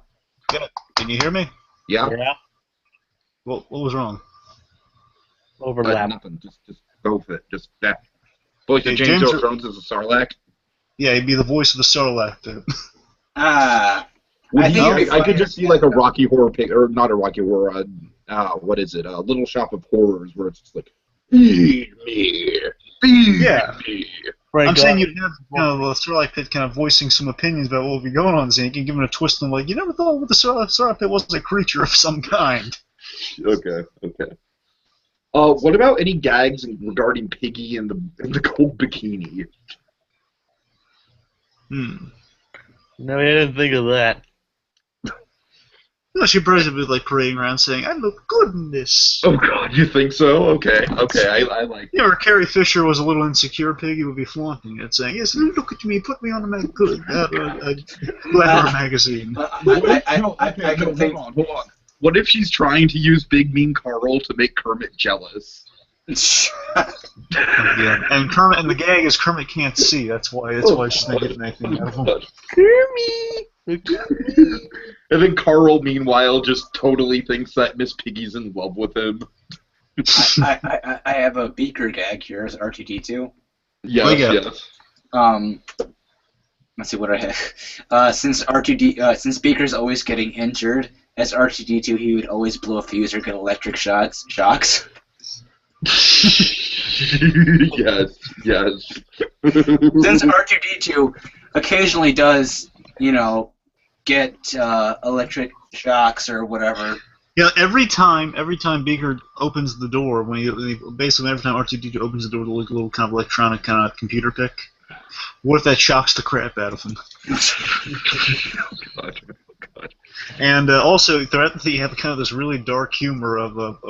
Can you hear me? Yeah. Yeah. What was wrong? Overlap. Nothing. Just go with it. Just that. Voice Okay, of James James Earl Jones is a Sarlacc. Yeah, he'd be the voice of the Sarlacc. Dude. I could just see like a Rocky Horror or not a Rocky Horror. What is it? A Little Shop of Horrors, where it's just like, feed me, feed me. Right, I'm saying you'd have the Sarlacc pit kind of voicing some opinions about what would be going on. So you can give him a twist and like, you never thought that the Sarlacc pit was a creature of some kind. Okay. What about any gags regarding Piggy and the gold bikini? No, I didn't think of that. No, she probably be like parading around saying, "I look good in this." Oh God, you think so? Okay, I like. Yeah, or Carrie Fisher was a little insecure. Piggy would be flaunting it, saying, "Yes, look at me, put me on a Glamour magazine." I can think. Hold on. What if she's trying to use Big Mean Carl to make Kermit jealous? Yeah, and Kermit, and the gag is Kermit can't see. That's why she's not getting anything out of him. Kermit. And then Carl, meanwhile, just totally thinks that Miss Piggy's in love with him. I have a Beaker gag here as R2D2. Yes. Let's see what I have. Since Beaker's always getting injured, as R2D2, he would always blow a fuse or get electric shocks. Yes. Since R2D2 occasionally does, get electric shocks or whatever. Yeah, every time Beaker opens the door, basically every time R2D2 opens the door to look a little kind of electronic kind of computer pick, what if that shocks the crap out of him? Oh, God. And also, throughout the you have kind of this really dark humor of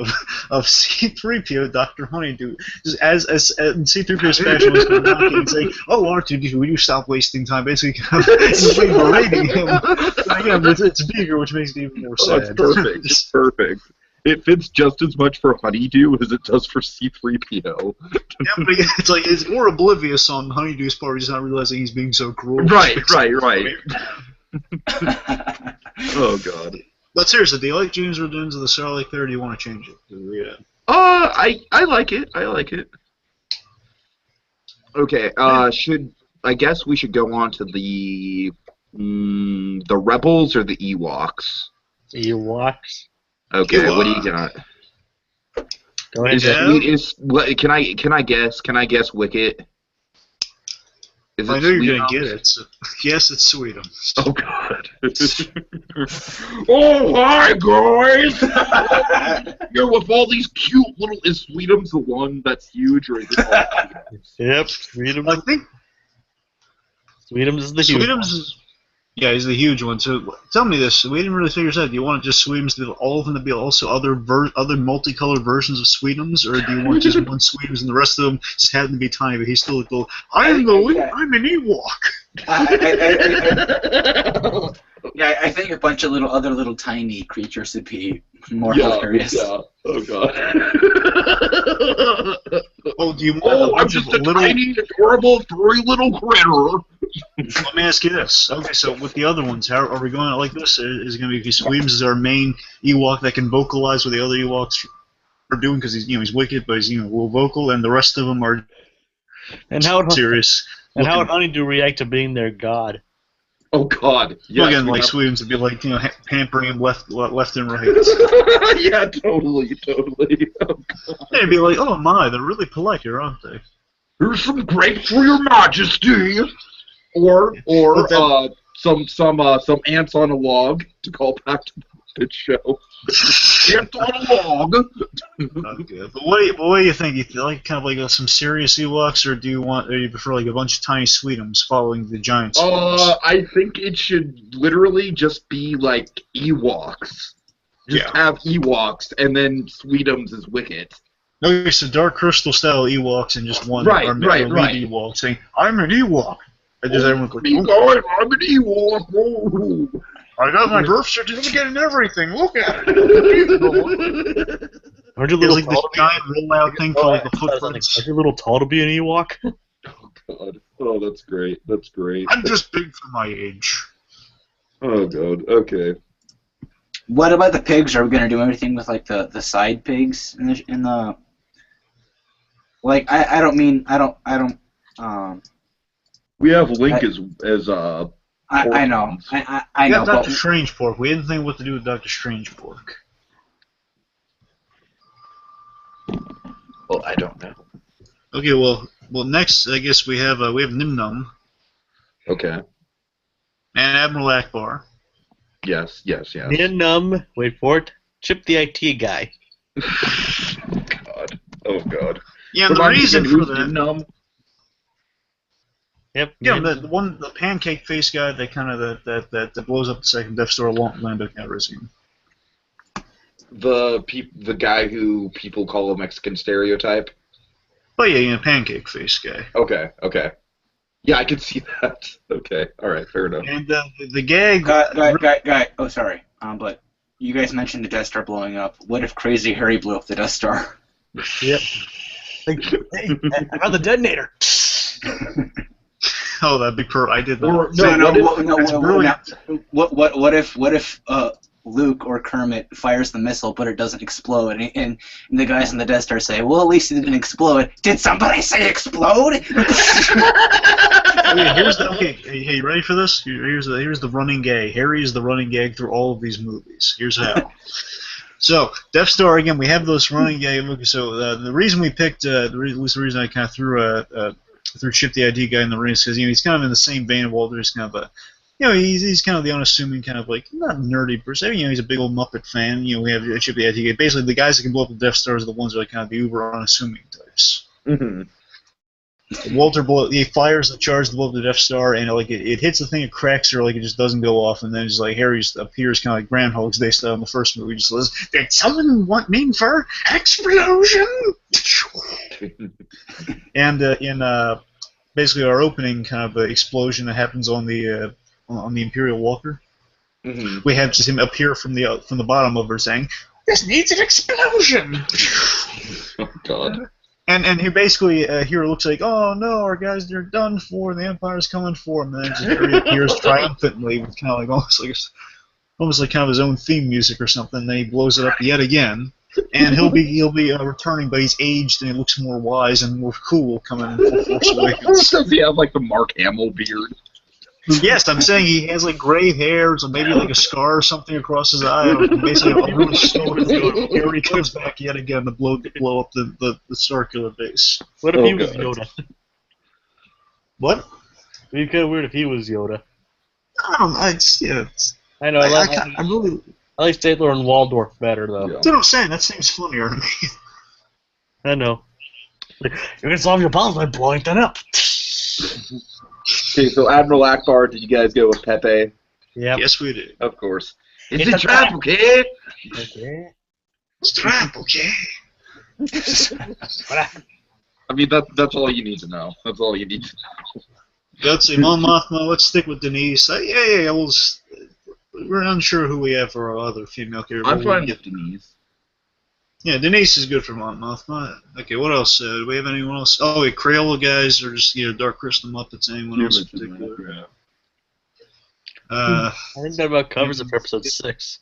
C-3PO, Dr. Honeydew, just as C-3PO specialist knocking and saying, "Oh, R2D2, will you stop wasting time?" Basically, kind of berating him. Yeah, but it's Beaker, which makes it even more sad. It's perfect. It's perfect. It fits just as much for Honeydew as it does for C-3PO. Yeah, but it's more oblivious on Honeydew's part. He's not realizing he's being so cruel. Right. Oh God. But seriously, do you like James Earl Jones of the Sarlacc there, or do you want to change it? I like it. I like it. Okay. I guess we should go on to the Rebels or the Ewoks? Ewoks. Okay. What do you got? Go ahead. Can I guess? Can I guess Wicket? Is it I know you're Sweetum? gonna get it. So, yes, it's Sweetum. Oh God! Oh hi guys! Here with all these cute little. Is Sweetum's the one that's huge, or is it all Sweetums? Yep, Sweetum. I think Sweetum's is the huge Sweetum's is. Yeah, he's the huge one. So tell me this: we didn't really figure this out. Do you want just Sweetums to all of them to be also other multicolored versions of Sweetums, or do you want just one Sweetums and the rest of them just happen to be tiny? But he's still like, I'm an Ewok. I think a bunch of other little tiny creatures would be more hilarious. Yeah. Oh God. Oh, do you want I'm just a tiny, adorable, furry little critter. Let me ask you this. Okay, so with the other ones, how are we going like this? Is it going to be Sweetums is our main Ewok that can vocalize what the other Ewoks are doing because he's wicked, but he's a little vocal, and the rest of them are serious. And how would Honeydew react to being their god? Oh God! Yeah, again, like Sweetums would be like pampering him left and right. Yeah, totally. Oh, they'd be like, oh my, they're really polite here, aren't they? Here's some grapes for your Majesty. Or some ants on a log to call back to the show. Ants on a log. Okay. But what do you think? You like kind of like some serious Ewoks, or do you prefer like a bunch of tiny Sweetums following the giant Sweetums? I think it should literally just be like Ewoks. Just have Ewoks, and then Sweetums is Wicket. Okay, so Dark Crystal style Ewoks and just one right. Ewok saying, I'm an Ewok. And just everyone's like, I'm an Ewok. Whoa. I got my birth certificate and everything. Look at it. Aren't you little like this giant rollout thing for like the footprints? Are you a little tall to be an Ewok? Oh God. Oh, that's great. That's great. I'm just big for my age. Oh God. Okay. What about the pigs? Are we gonna do anything with like the side pigs in the like? I don't. We have Link as I know. I know. Dr. Strange Pork. We didn't think what to do with Dr. Strange Pork. Well, I don't know. Okay, well, next I guess we have Nim Num. Okay. And Admiral Ackbar. Yes. Nim Num. Wait for it. Chip the IT guy. Oh God. Yeah, and the reason for that. Nim Num? Yep. Yeah, the pancake face guy that kind of that blows up the second Death Star Lando Calrissian. The guy who people call a Mexican stereotype. Oh yeah, pancake face guy. Okay. Yeah, I can see that. Okay, all right, fair enough. And the gag. Guy. Oh, sorry. But you guys mentioned the Death Star blowing up. What if Crazy Harry blew up the Death Star? Yep. Hey, I got the detonator. Oh, that big I did that. What if Luke or Kermit fires the missile, but it doesn't explode, and the guys in the Death Star say, "Well, at least it didn't explode." Did somebody say explode? Okay, hey, you ready for this? Here's the running gag. Harry is the running gag through all of these movies. Here's how. So, Death Star, again, we have those running gag movies. So, the reason we picked, the reason I kind of threw Chip the ID guy in the ring is because he's kind of in the same vein of Walter. He's kind of a, he's kind of the unassuming kind of like not nerdy per se. He's a big old Muppet fan. We have Chip the ID guy. Basically, the guys that can blow up the Death Stars are the ones that are kind of the uber unassuming types. Mm-hmm. Walter he fires the charge to blow up the Death Star, and it hits the thing, it cracks her, like it just doesn't go off, and then it's like Harry appears kind of like Groundhog's Day style in the first movie. Just says, "Did someone want me for explosion?" And in basically our opening kind of explosion that happens on the Imperial Walker, we have just him appear from the bottom of her saying, "This needs an explosion." Oh God. And he basically here looks like, oh no, our guys are done for. The Empire's coming for him. And then just Harry appears triumphantly with kind of like almost like kind of his own theme music or something. And then he blows it up yet again. and he'll be returning, but he's aged and he looks more wise and more cool coming in for Force Awakens. Does he have like the Mark Hamill beard? Yes, I'm saying he has like gray hair, so maybe like a scar or something across his eye, or basically a really stoic look. Here he comes back yet again to blow up the circular base. What if he was God. Yoda? What? It'd be kind of weird if he was Yoda. I don't know. I know. I really. I like Statler and Waldorf better, though. Yeah. That's what I'm saying. That seems funnier to me. I know. You can solve your problems by blowing that up. Okay, so Admiral Ackbar, did you guys go with Pepe? Yep. Yes, we did. Of course. It's It's a a trap, trap. okay? Okay. It's trap, okay? I mean, that's all you need to know. That's all you need to know. Let's see, Mon Mothma, let's stick with Denise. We're unsure who we have for our other female character. I'm fine with Denise. Yeah, Denise is good for Mon Mothma. Okay, what else? Do we have anyone else? Oh, wait, Crayola guys, or just Dark Crystal Muppets, anyone else in particular? I think that about covers it for episode 6.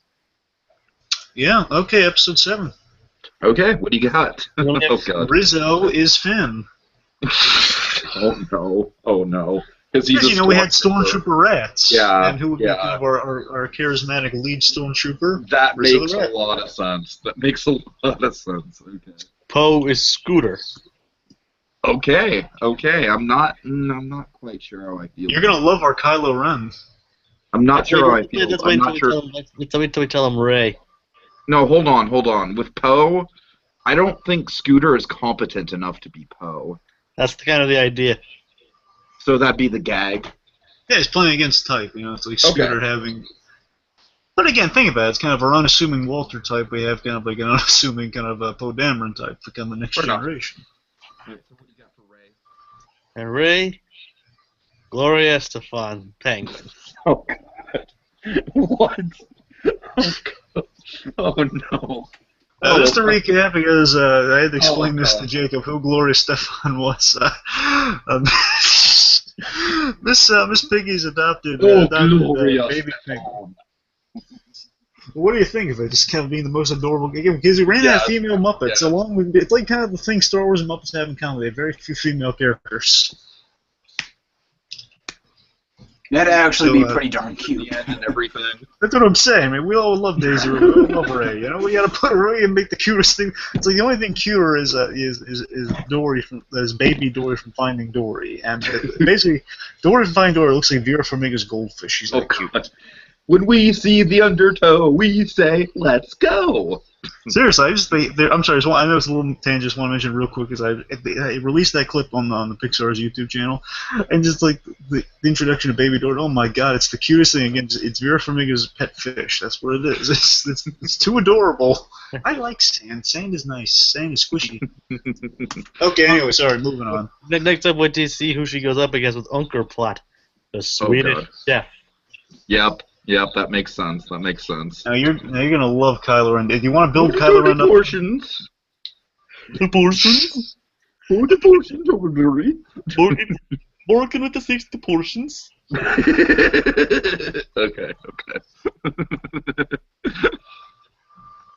Yeah, okay, episode 7. Okay, what do you got? Oh, God. Rizzo is Finn. Oh, no. Oh, no. Because Because, we had Stormtrooper Rats. Yeah, And who would be yeah. kind of our charismatic lead Stormtrooper? That Rizzo makes the a Rat. lot of sense. That makes a lot of sense. Okay. Poe is Scooter. Okay. I'm not quite sure how I feel. You're going to love our Kylo Ren. I'm not sure how I feel. Let's I'm wait not sure. until we tell him Ray. No, hold on. With Poe, I don't think Scooter is competent enough to be Poe. That's kind of the idea. So that'd be the gag. Yeah, he's playing against type. It's like Scooter having. But again, think about it. It's kind of our unassuming Walter type. We have kind of like an unassuming kind of Poe Dameron type for kind of the next Fair enough. generation. So what do you got for Ray? And Ray, Gloria Estefan, Penguin. Oh God! What? Oh God! Oh no! Just to recap, because I had to explain Oh, this God. to Jacob, who Gloria Stefan was. Miss Piggy's adopted Gloria baby pig. Stefan. What do you think of it? Just kind of being the most adorable. Because he ran out of female Muppets, yeah. along with it's like kind of the thing Star Wars and Muppets have in common. They have very few female characters. That'd actually So, be pretty darn cute. The end and everything. That's what I'm saying, man. We all love Daisy. We all love Ray. We gotta put Ray and make the cutest thing. It's like the only thing cuter is Dory is baby Dory from Finding Dory, and basically Dory from Finding Dory looks like Vera Farmiga's goldfish. She's Oh like cute. God! When we see the undertow, we say, "Let's go." Seriously, I'm sorry. I know it's a little tangent. Just want to mention real quick because I released that clip on the Pixar's YouTube channel, and just like the introduction of Baby Dory. Oh my God, it's the cutest thing. Again, it's Vera Farmiga's pet fish. That's what it is. It's too adorable. I like sand. Sand is nice. Sand is squishy. Okay. Anyway, sorry. Moving on. Next up, wait to see who she goes up against with Unker Plot, the Swedish God. chef. Yep, that makes sense. That makes sense. Now you're gonna love Kylo Ren. If you want to build Kylo Ren up, Portions. The portions? Oh, the portions over there. Working with the 60 portions. Okay.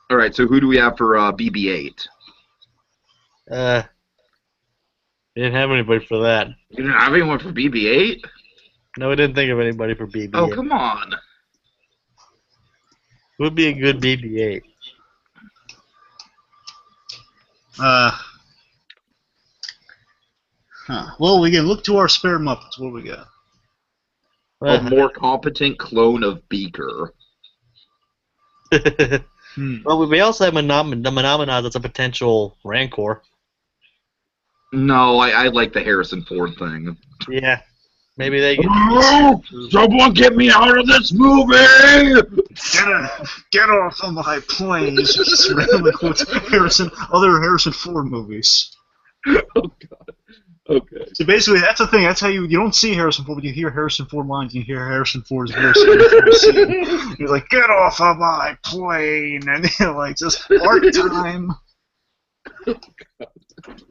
All right. So who do we have for BB-8? They didn't have anybody for that. You didn't have anyone for BB-8? No, we didn't think of anybody for BB-8. Oh, come on. Who would be a good BB-8? Well, we can look to our spare Muppets. What do we got? A more competent clone of Beaker. Well, we also have the Menominaz as a potential Rancor. No, I like the Harrison Ford thing. Yeah. Maybe they get... Someone get me out of this movie! Get off of my plane! Just randomly quotes other Harrison Ford movies. Oh, God. Okay. So basically, that's the thing. That's how you don't see Harrison Ford, but you hear Harrison Ford lines. You hear Harrison Ford's voice. You're like, get off of my plane, and you're like, just art time.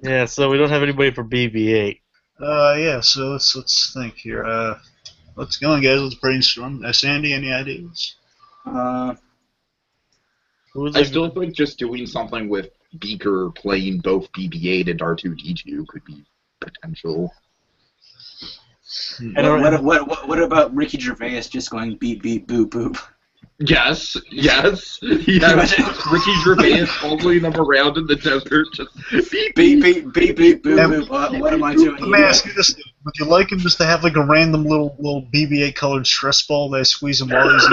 Yeah, so we don't have anybody for BB-8. Yeah. So let's think here. Let's go on, guys. Let's brainstorm. Sandy, any ideas? I still think just doing something with Beaker playing both BB-8 and R2-D2 could be potential. What about Ricky Gervais just going beep beep boop boop? Yes. Ricky Gervais following them around in the desert, just beep beep beep beep beep boop boop. What am I doing? Let me ask you this: would you like him just to have like a random little BB-8 colored stress ball that squeeze him while he's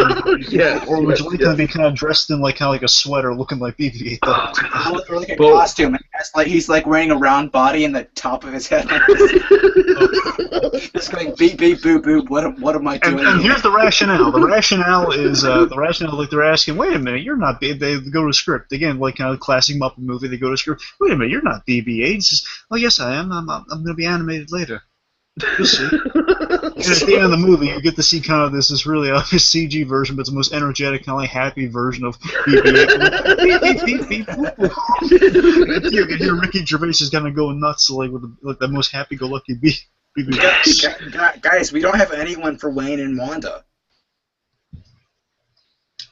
in? Or would you like him to be kind of dressed in like a sweater, looking like BB-8? Or like a costume. He's like wearing a round body and the top of his head. Just going beep beep boop boop. What am I doing? And here's the rationale. The rationale is like they're asking, wait a minute, you're not. They go to script again, like kind of classic Muppet movie. They go to script. Wait a minute, you're not BB-8. It's just, oh yes, I am. I'm going to be animated later. You'll see. And at the end of the movie, you get to see kind of this really obvious CG version, but it's the most energetic, kind of like happy version of BB-8. Beep, beep, beep, boop. You can hear Ricky Gervais is kind of going nuts, like with the most happy-go-lucky BB-8. Guys, we don't have anyone for Wayne and Wanda.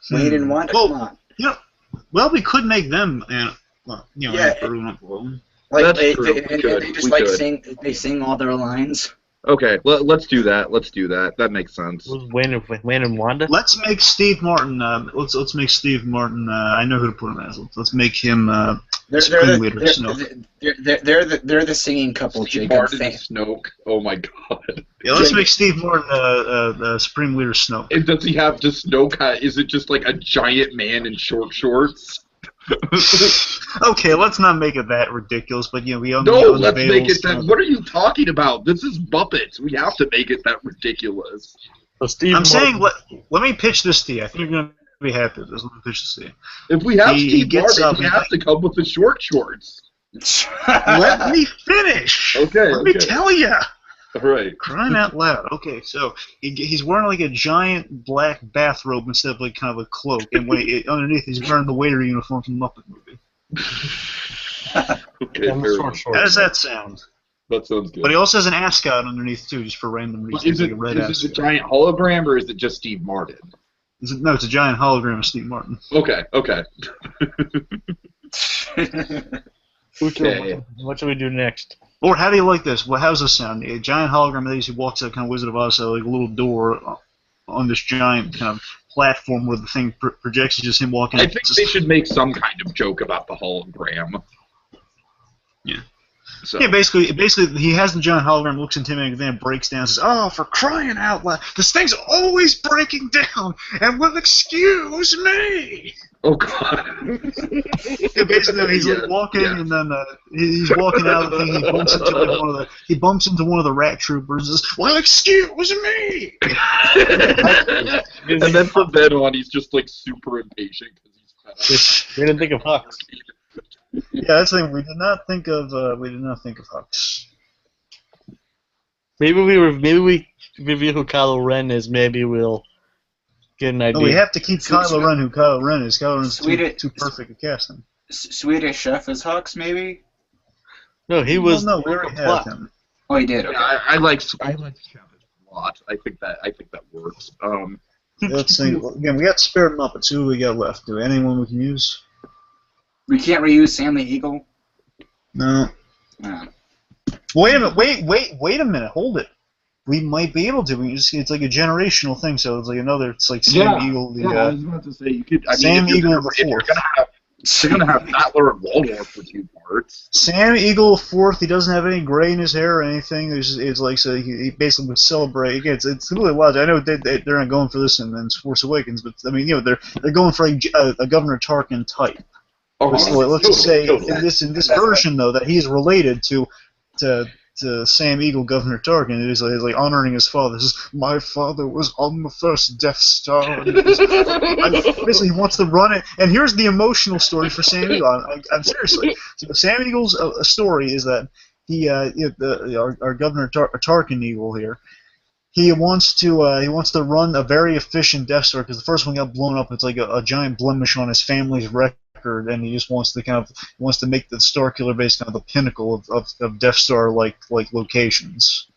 Wayne and Wanda, come on. Well, we could make them, Like they just they sing all their lines. Okay, let's do that. That makes sense. Wayne and Wanda. Let's make Steve Martin. Let's make Steve Martin. I know who to put him as. Let's make him Supreme Leader Snoke. They're the singing couple. Steve Jacob Martin and Snoke. Oh my god. Yeah, let's make Steve Martin Supreme Leader Snoke. And does he have just Snoke? Is it just like a giant man in short shorts? Okay, let's not make it that ridiculous, but we own let's make it that. What are you talking about? This is Muppets. We have to make it that ridiculous. I'm saying, let me pitch this to you. I think you're gonna be happy with this. Let me pitch this to you. If we have Steve Martin, we have to come with the short shorts. Let me finish. Okay. Let me tell you. All right. Crying out loud. Okay, so he's wearing like a giant black bathrobe instead of like kind of a cloak, and underneath he's wearing the waiter uniform from the Muppet movie. Okay, how does that sound? That sounds good. But he also has an ascot underneath too, just for random reasons. Is it a giant hologram or is it just Steve Martin? No, it's a giant hologram of Steve Martin. Okay. What should we do next? Or how do you like this? Well, how's this sound? A giant hologram of these who walks out kind of Wizard of Oz, like a little door on this giant kind of platform where the thing projects. It's just him walking. I think they should make some kind of joke about the hologram. Yeah. So. Yeah, basically, he has the giant hologram, looks intimidating, then breaks down, and says, "Oh, for crying out loud! This thing's always breaking down, and will excuse me." Oh God! Yeah, basically, he's like walking, and then he's walking out of the thing. He bumps into one of the rat troopers. And says, "Well, excuse me." And then from then on, he's just like super impatient because he's fed up. We didn't think of Hux. Yeah, that's the thing. We did not think of Hux. Maybe we reveal who Kylo Ren is. Maybe we'll get an idea. No, we have to keep Kylo Ren who Kylo Ren is. Kylo Ren's too perfect a casting. Swedish Chef is Hux, maybe? No, he was. No, we already have him. Oh, he did. Okay. Yeah, I like Chef a lot. I think that works. Let's see. Again, we got spare Muppets. Who do we got left? Do anyone we can use? We can't reuse Sam the Eagle? No. Wait a minute. Wait a minute. Hold it. We might be able to. It's like a generational thing, so it's like another. It's like Sam Eagle. I was about to say you could. Sam Eagle the Fourth. You're gonna have Battler and Waldorf for 2 parts. Sam Eagle Fourth. He doesn't have any gray in his hair or anything. It's like so he basically would celebrate. Again, it's really logical. I know they're not going for this in Force Awakens, but I mean they're going for a Governor Tarkin type. Let's just say in this version though that he's related to Sam Eagle, Governor Tarkin. It is like honoring his father. This is, my father was on the first Death Star. Basically, he wants to run it. And here's the emotional story for Sam Eagle. I'm seriously. So Sam Eagle's story is that our Governor Tarkin Eagle here. He wants to run a very efficient Death Star because the first one got blown up. It's like a giant blemish on his family's record. And he just wants to make the Star Killer base kind of the pinnacle of Death Star like locations.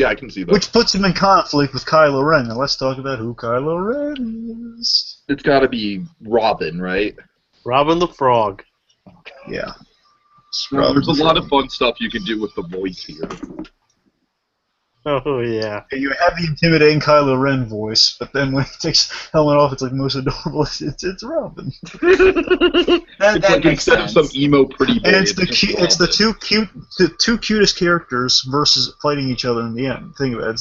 Yeah, I can see that. Which puts him in conflict with Kylo Ren. Now let's talk about who Kylo Ren is. It's got to be Robin, right? Robin the Frog. Yeah. Well, there's a lot of fun stuff you can do with the voice here. Oh, yeah. You have the intimidating Kylo Ren voice, but then when he takes helmet off, it's like most adorable. It's Robin. It's like instead of some emo pretty boy, And it's the Robin. the two cutest characters versus fighting each other in the end. Think about it.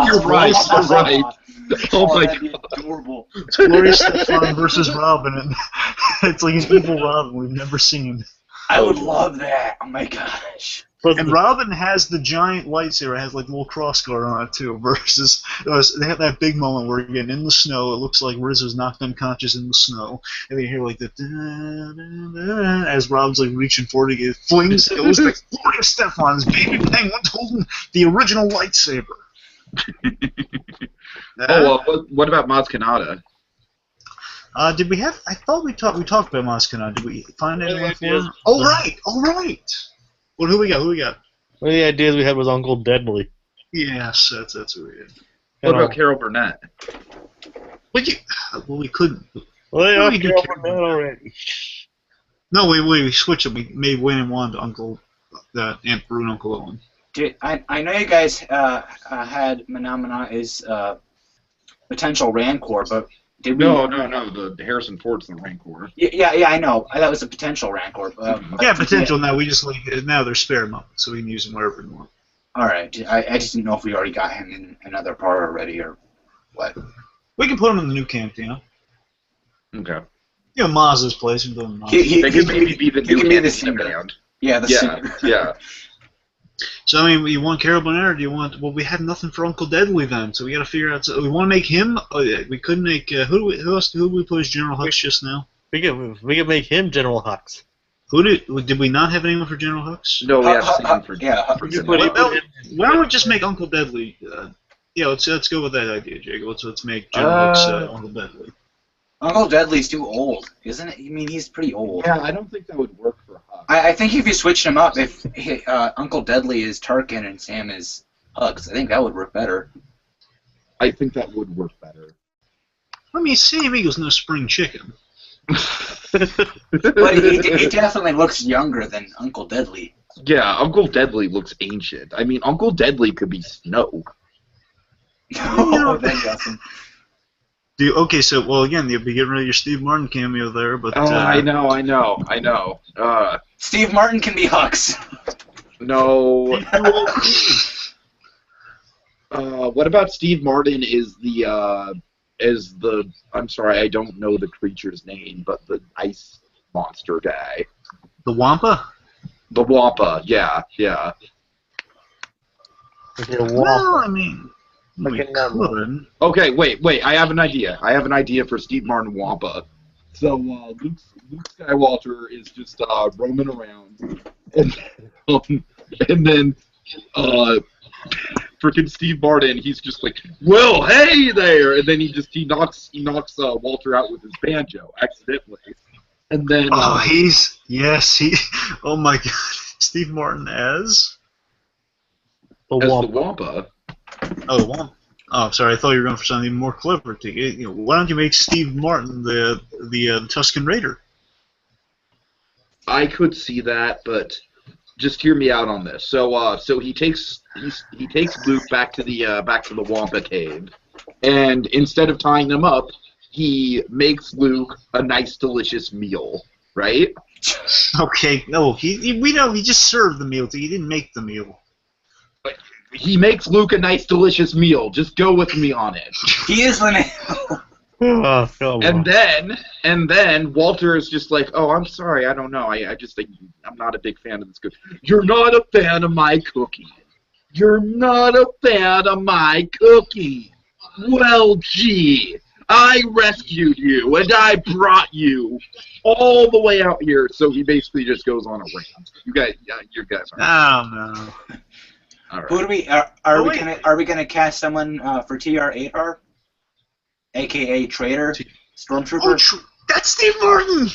You're right. You're right. Oh my that'd be god. adorable. It's Gloria Stefan versus Robin, and it's like an evil Robin we've never seen. I would love that. Oh my gosh. And Robin has the giant lightsaber, it has like a little cross guard on it too, versus they have that big moment where you're getting in the snow, it looks like Riz is knocked unconscious in the snow, and you hear like the da-da-da-da, as Robin's like reaching for it, it flings, it was like Gloria Stefan's baby penguin's holding the original lightsaber. What about Maz Kanata? Did we have? I thought we talked about Maz Kanata. Did we find anyone for him? Oh, all right. Well, who we got? One of the ideas we had was Uncle Deadly. Yes, that's what we had. What about Carol Burnett? We couldn't. Well, they No, are we do Carol Carol Burnett already. No, we switched them. We made Wayne and Wanda Uncle, Aunt Brew and Uncle Owen. Dude, I know you guys had Mahna as potential Rancor, but did we? No. The Harrison Ford's the Rancor. Yeah, I know. That was a potential Rancor. Yeah, potential. Now we just now they're spare Muppets, so we can use them wherever we want. All right. I just didn't know if we already got him in another part already or what. We can put him in the new camp, Okay. Maz's place. And put him in Maz's. They could maybe be the new Cantina band. Yeah, the singer. Yeah. So I mean, you want Carol Burnett, or do you want? Well, we had nothing for Uncle Deadly then, so we got to figure out. So we want to make him. We couldn't make who do we put as General Hux just now? We could make him General Hux. Did we not have anyone for General Hux? No, we have Sam for Why don't we just make Uncle Deadly? Let's go with that idea, Jacob. Let's make General Hux Uncle Deadly. Uncle Deadly's too old, isn't it? I mean, he's pretty old. Yeah, I don't think that would work for Hux. I think if you switched him up, if Uncle Deadly is Tarkin and Sam is Hux, I think that would work better. I think that would work better. I mean, Sam Eagle's no spring chicken. But he definitely looks younger than Uncle Deadly. Yeah, Uncle Deadly looks ancient. I mean, Uncle Deadly could be Snoke. Oh, that doesn't. Again, you'll be getting rid of your Steve Martin cameo there, but... I know. Steve Martin can be Hux. No. What about Steve Martin is the I'm sorry, I don't know the creature's name, but the ice monster guy. The Wampa? The Wampa, yeah. Well, I mean... We could. Okay, wait. I have an idea. For Steve Martin Wampa. So Luke Skywalker is just roaming around, and then freaking Steve Martin, he's just like, well, hey there, and then he knocks Walter out with his banjo accidentally, and then oh my god, Steve Martin as the Wampa. Oh, Wampa. Oh, sorry. I thought you were going for something more clever. Why don't you make Steve Martin the Tusken Raider? I could see that, but just hear me out on this. So he takes Luke back to the Wampa cave, and instead of tying them up, he makes Luke a nice, delicious meal. Right? Okay. No, we know he just served the meal. He didn't make the meal. He makes Luke a nice, delicious meal. Just go with me on it. He is the And then Walter is just like, oh, I'm sorry, I don't know. I just think I'm not a big fan of this cookie. You're not a fan of my cookie. You're not a fan of my cookie. Well, gee, I rescued you and I brought you all the way out here. So he basically just goes on a rant. You guys are. Oh no. All right. Who do we are we gonna cast someone for TR-8R, aka Traitor, Stormtrooper? That's Steve Martin.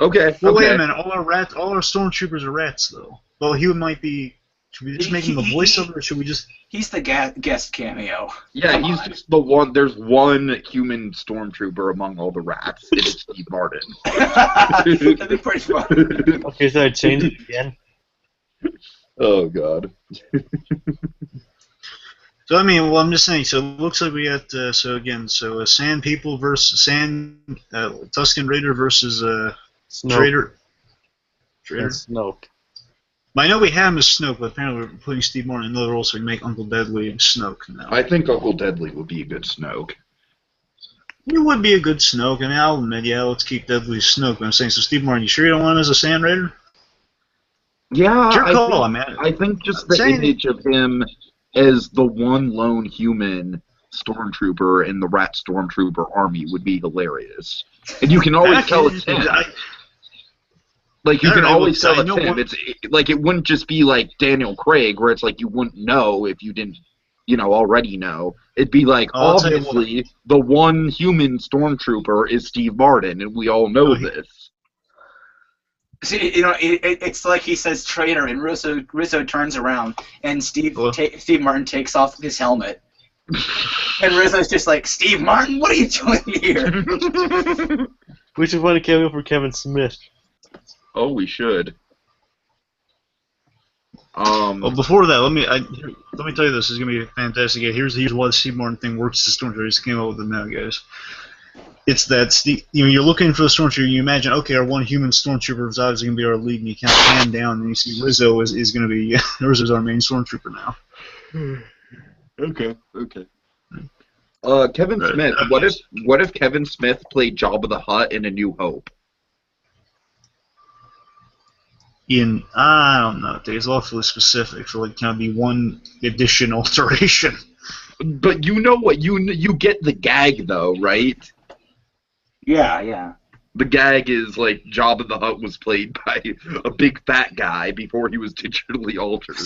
Okay. Well, wait a minute. All our stormtroopers are rats, though. Well, he might be Should we just make him a voiceover, or should we just... He's the guest cameo. Yeah, he's just the one. There's one human stormtrooper among all the rats, and it's Steve Martin. That'd be pretty fun. Okay, so I change it again. Oh God. So I mean, well, I'm just saying. So it looks like we got Sand people versus Tusken Raider versus Snoke. Trader. Snoke. I know we have him as Snoke, but apparently we're putting Steve Martin in another role, so we make Uncle Deadly and Snoke now. I think Uncle Deadly would be a good Snoke. He would be a good Snoke. I mean, I'll admit, yeah, let's keep Deadly as Snoke. But I'm saying, so Steve Martin, you sure you don't want him as a Sand Raider? Yeah, It's your call, I think just the image of him as the one lone human stormtrooper in the rat stormtrooper army would be hilarious. And you can always tell it's him. Like, you can always tell it's him. It's like, it wouldn't just be like Daniel Craig, where it's like you wouldn't know if you didn't, already know. It'd be like, obviously, the one human stormtrooper is Steve Martin, and we all know this. See, it's like he says traitor, and Rizzo turns around, and Steve Martin takes off his helmet. And Rizzo's just like, Steve Martin, what are you doing here? We should find a cameo for Kevin Smith. Oh, we should. Well, before that, let me tell you this is gonna be fantastic. Yeah, here's why the Steve Martin thing works. The Stormtrooper just came up with it now, guys. It's that you're looking for the Stormtrooper. You imagine, okay, our one human Stormtrooper is obviously gonna be our lead, and you kind of pan down, and you see Rizzo is gonna be Rizzo's our main Stormtrooper now. Okay. Kevin Smith. What if Kevin Smith played Jabba the Hutt in A New Hope? I don't know, it's awfully specific for like kind of be one addition alteration. But you know what? You get the gag though, right? Yeah. The gag is like Jabba the Hutt was played by a big fat guy before he was digitally altered.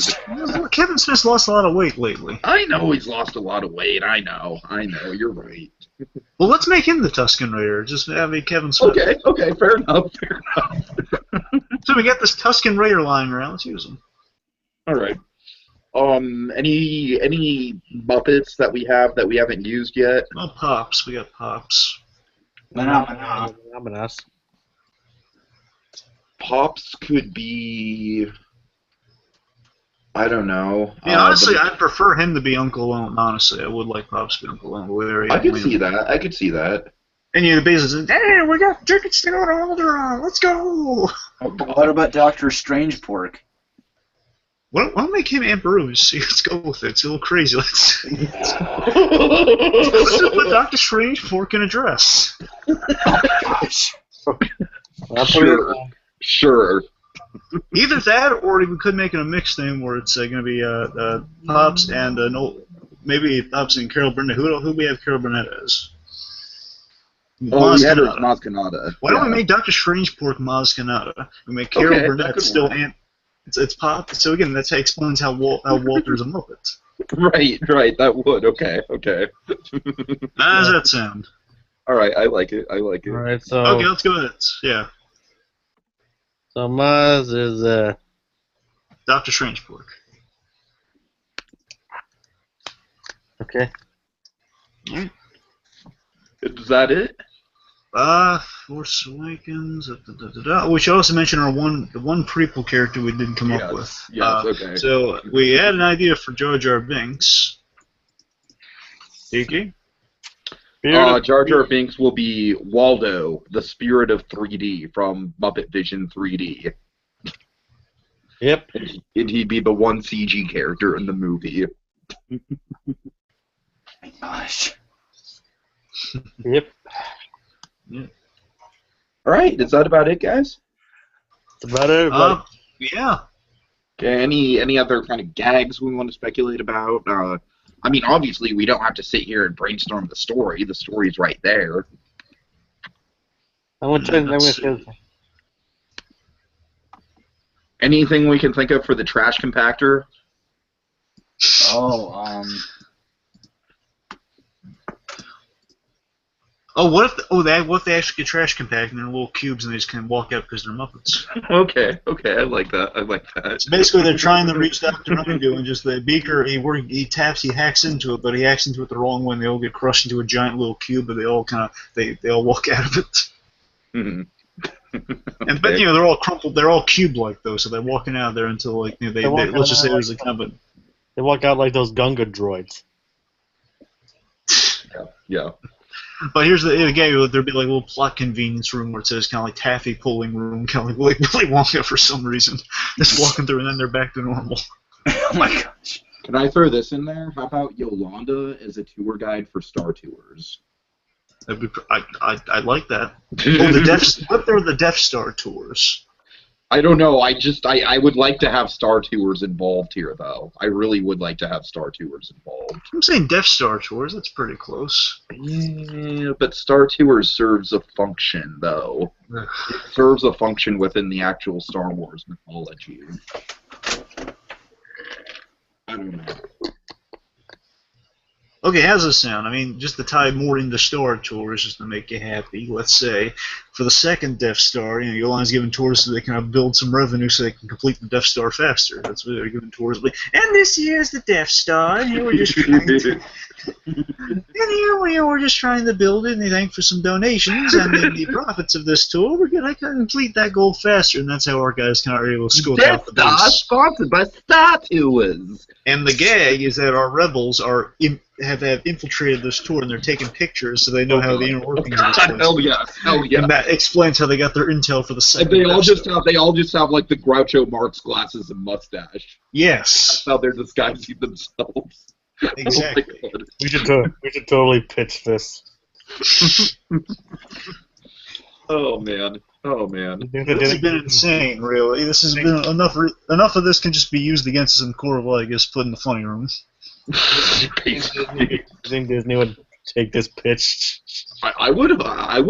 Kevin Smith's lost a lot of weight lately. I know he's lost a lot of weight. I know. You're right. Well, let's make him the Tusken Raider. Just have a Kevin Smith. Okay. Fair enough. So we got this Tusken Raider lying around. Let's use them. All right. Any Muppets that we haven't used yet? Oh, Pops. We got Pops. Mahna. Pops could be. I don't know. Yeah, honestly, I'd prefer him to be Uncle Owen. Honestly, I would like Pops to be Uncle Owen. I could see that. And the basically says, "Hey, we got tickets to go to Alderaan. Let's go." What about Dr. Strange Pork? Why don't make him Ambrose? Let's go with it. It's a little crazy. Let's put Dr. Strange Pork in a dress. Gosh. Sure. Either that, or we could make it a mixed thing where it's going to be Pops and maybe Pops and Carol Burnett. Who do we have Carol Burnett as? Oh, yeah, there's Maz Kanata. Why don't we make Dr. Strange Pork Maz Kanata? We make Carol Burnett still Aunt. It's Pop. So again, that explains how Walter's a Muppet. Right. That would. Okay. How does that sound? All right, I like it. All right, so. Okay, let's go with it. Yeah. So Maz is Dr. Strange Pork. Okay. Alright. Is that it? Force Awakens. We should also mention the one prequel character we didn't come up with. Yes, okay. So we had an idea for Jar Jar Binks. Tiki? Jar Jar Binks will be Waldo, the spirit of 3D from Muppet Vision 3D. Yep. And he'd be the one CG character in the movie. My gosh. Yep. All right, is that about it, guys? That's about it. Yeah. Okay, any other kind of gags we want to speculate about? I mean, obviously, we don't have to sit here and brainstorm the story. The story's right there. Anything we can think of for the trash compactor? Oh, what if they actually get trash compacted in little cubes and they just kind of walk out because they're Muppets? Okay, I like that. So basically, they're trying to reach Dr. Honeydew, and just the beaker, he hacks into it, but he hacks into it the wrong way, and they all get crushed into a giant little cube, but they all walk out of it. Mhm. And but they're all crumpled, they're all cube-like though, so they're walking out of there until like let's just say there's a kind of They walk out like those Gunga droids. Yeah. But here's there'd be like a little plot convenience room where it says kind of like taffy pulling room, kind of like Willy Wonka for some reason. Just walking through and then they're back to normal. Oh my gosh. Can I throw this in there? How about Yolanda as a tour guide for Star Tours? I like that. Oh, what are the Death Star tours? I don't know. I would like to have Star Tours involved here, though. I really would like to have Star Tours involved. I'm saying Death Star tours. That's pretty close. Yeah, but Star Tours serves a function, though. It serves a function within the actual Star Wars mythology. I don't know. Okay, how's this sound? I mean, just to tie more into Star Tours, just to make you happy. Let's say, for the second Death Star, Yolanda's giving tours so they can build some revenue so they can complete the Death Star faster. That's what they're giving tours. And this here's the Death Star, and here we're just trying to... And here we're just trying to build it, and they thank for some donations, and then the profits of this tour, we're going to complete that goal faster, and that's how our guys kind of are able to scope out the Death Star, sponsored by Star Tours. And the gag is that our rebels have infiltrated this tour, and they're taking pictures so they know how the inner workings of this place. Hell yes. And that explains how they got their intel for the second. And they all just have like the Groucho Marx glasses and mustache. Yes. That's how they're disguising themselves. Exactly. Oh We should totally pitch this. Oh man. This has been insane, really. This has been enough of this can just be used against us in the court of law, I guess, put in the funny room. You think Disney would take this pitch? I would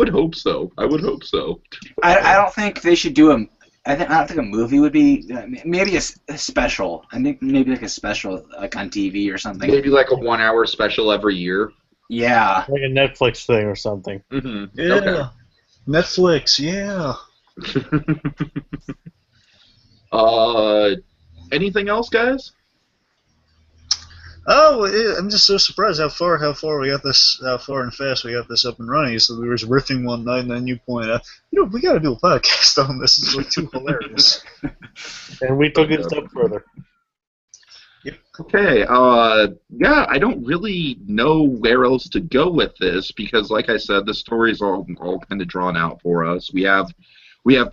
hope so. I don't think they should do I don't think a movie would be maybe a special. I think maybe like a special like on TV or something. Maybe like a 1 hour special every year. Yeah. Like a Netflix thing or something. Mm-hmm. Yeah. Okay. Netflix, yeah. Anything else, guys? Oh, I'm just so surprised how far we got this, how far and fast we got this up and running. So we were just riffing one night, and then you pointed out, we got to do a podcast on this. It's like too hilarious. And we took it a step further. Yep. Okay. Yeah, I don't really know where else to go with this because, like I said, the story's all kind of drawn out for us. We have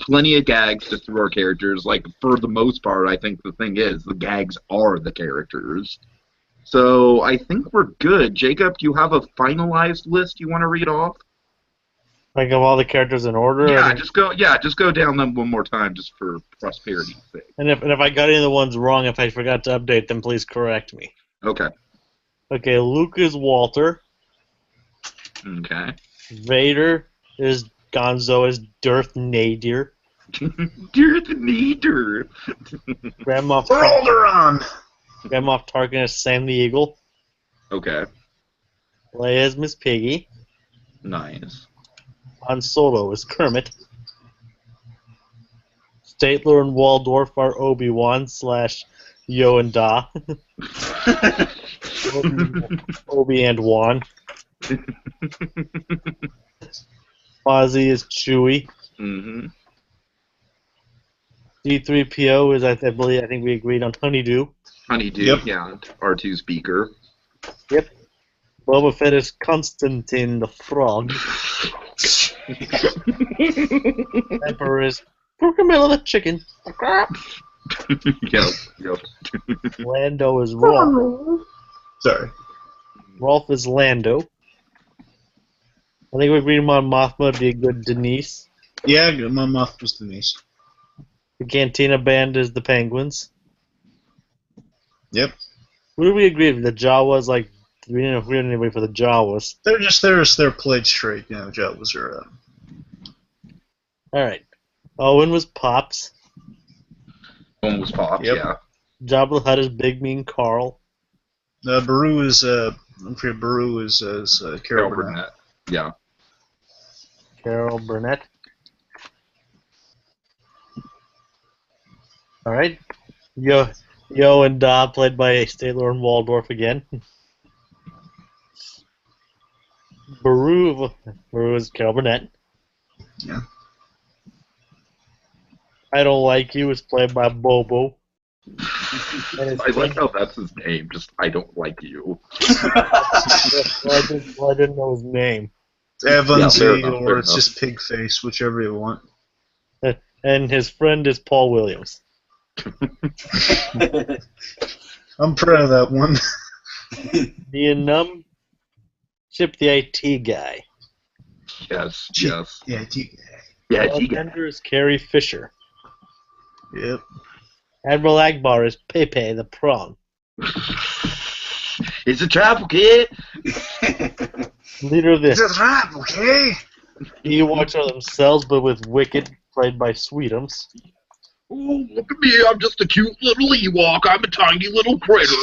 plenty of gags to through our characters. Like for the most part, I think the thing is the gags are the characters. So I think we're good. Jacob, do you have a finalized list you want to read off? Like of all the characters in order? Yeah, just go down them one more time just for prosperity's sake. And if I got any of the ones wrong, if I forgot to update them, please correct me. Okay. Okay, Luke is Walter. Okay. Vader is Gonzo is Darth Nadir. Darth Nadir. Grand Moff Tarkin is Sam the Eagle. Okay. Leia is Miss Piggy. Nice. Han Solo is Kermit. Statler and Waldorf are Obi-Wan / Yo and Da. Obi and Wan. Fozzie is Chewie. Mm-hmm. D3PO is I think we agreed on Honeydew. Honeydew, yep. Yeah. R2's beaker. Yep. Boba Fett is Constantine the Frog. Emperor is Camilla the Chicken. Yep. Lando is Rolf. Sorry. Rolf is Lando. I think we agreed on Mothma would be a good Denise. Yeah, my Moth was Denise. The Cantina Band is the Penguins. Yep. Who did we agree with? The Jawas, like, we didn't agree on anybody for the Jawas. They're played straight, Jawas are... Alright. Owen was Pops. One was Pops, Yep. Yeah. Jabba the Hutt is Big Mean Carl. Baru is, I'm afraid Baru is Carol Burnett. Yeah. Carol Burnett. All right. Yo and Da, played by Statler and Waldorf again. Baru is Carol Burnett. Yeah. I Don't Like You is played by Bobo. I like how that's his name. Just I don't like you. I didn't know his name. It's Evans fair enough, or fair it's enough. just Pigface, whichever you want. And his friend is Paul Williams. I'm proud of that one. The Num Chip the IT guy. Yes. Yeah, Yeah, Bartender is Carrie Fisher. Yep. Admiral Ackbar is Pepe the Prawn. It's a travel kid. Leader of the That's right, okay? Ewoks are themselves, but with Wicked, played by Sweetums. Oh, look at me. I'm just a cute little Ewok. I'm a tiny little critter.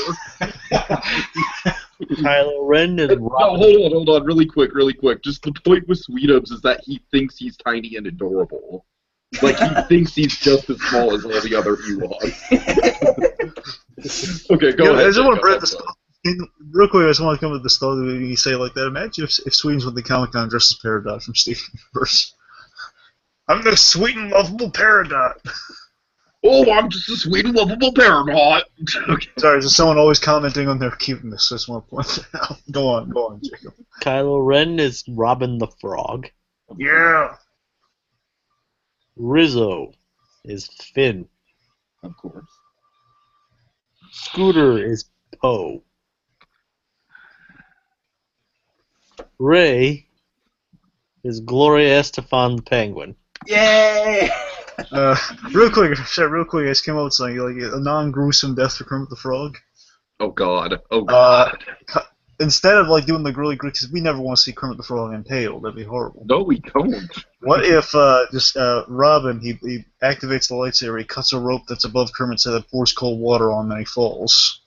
Kylo Ren is No, Robin. hold on, really quick. Just the point with Sweetums is that he thinks he's tiny and adorable. Like, he thinks he's just as small as all the other Ewoks. Okay, go ahead. I just want to Jacob. break this real quick. I just want to come with the thought that you say it like that. Imagine if Sweetums went to Comic-Con dressed as Peridot from Steven Universe. I'm the sweet and lovable Peridot. Oh, I'm just a sweet and lovable parrot. Okay. Sorry, just someone always commenting on their cuteness. I just want to point that out. Go on, Jacob. Kylo Ren is Robin the Frog. Yeah. Rizzo is Finn. Of course. Scooter is Poe. Ray is Gloria Estefan the Penguin. Yay! Real quick, I just came up with something like a non-gruesome death for Kermit the Frog. Oh God. Instead of like doing the really great, because we never want to see Kermit the Frog impaled. That'd be horrible. No, we don't. What if Robin he activates the lightsaber, he cuts a rope that's above Kermit's head, that pours cold water on, and he falls.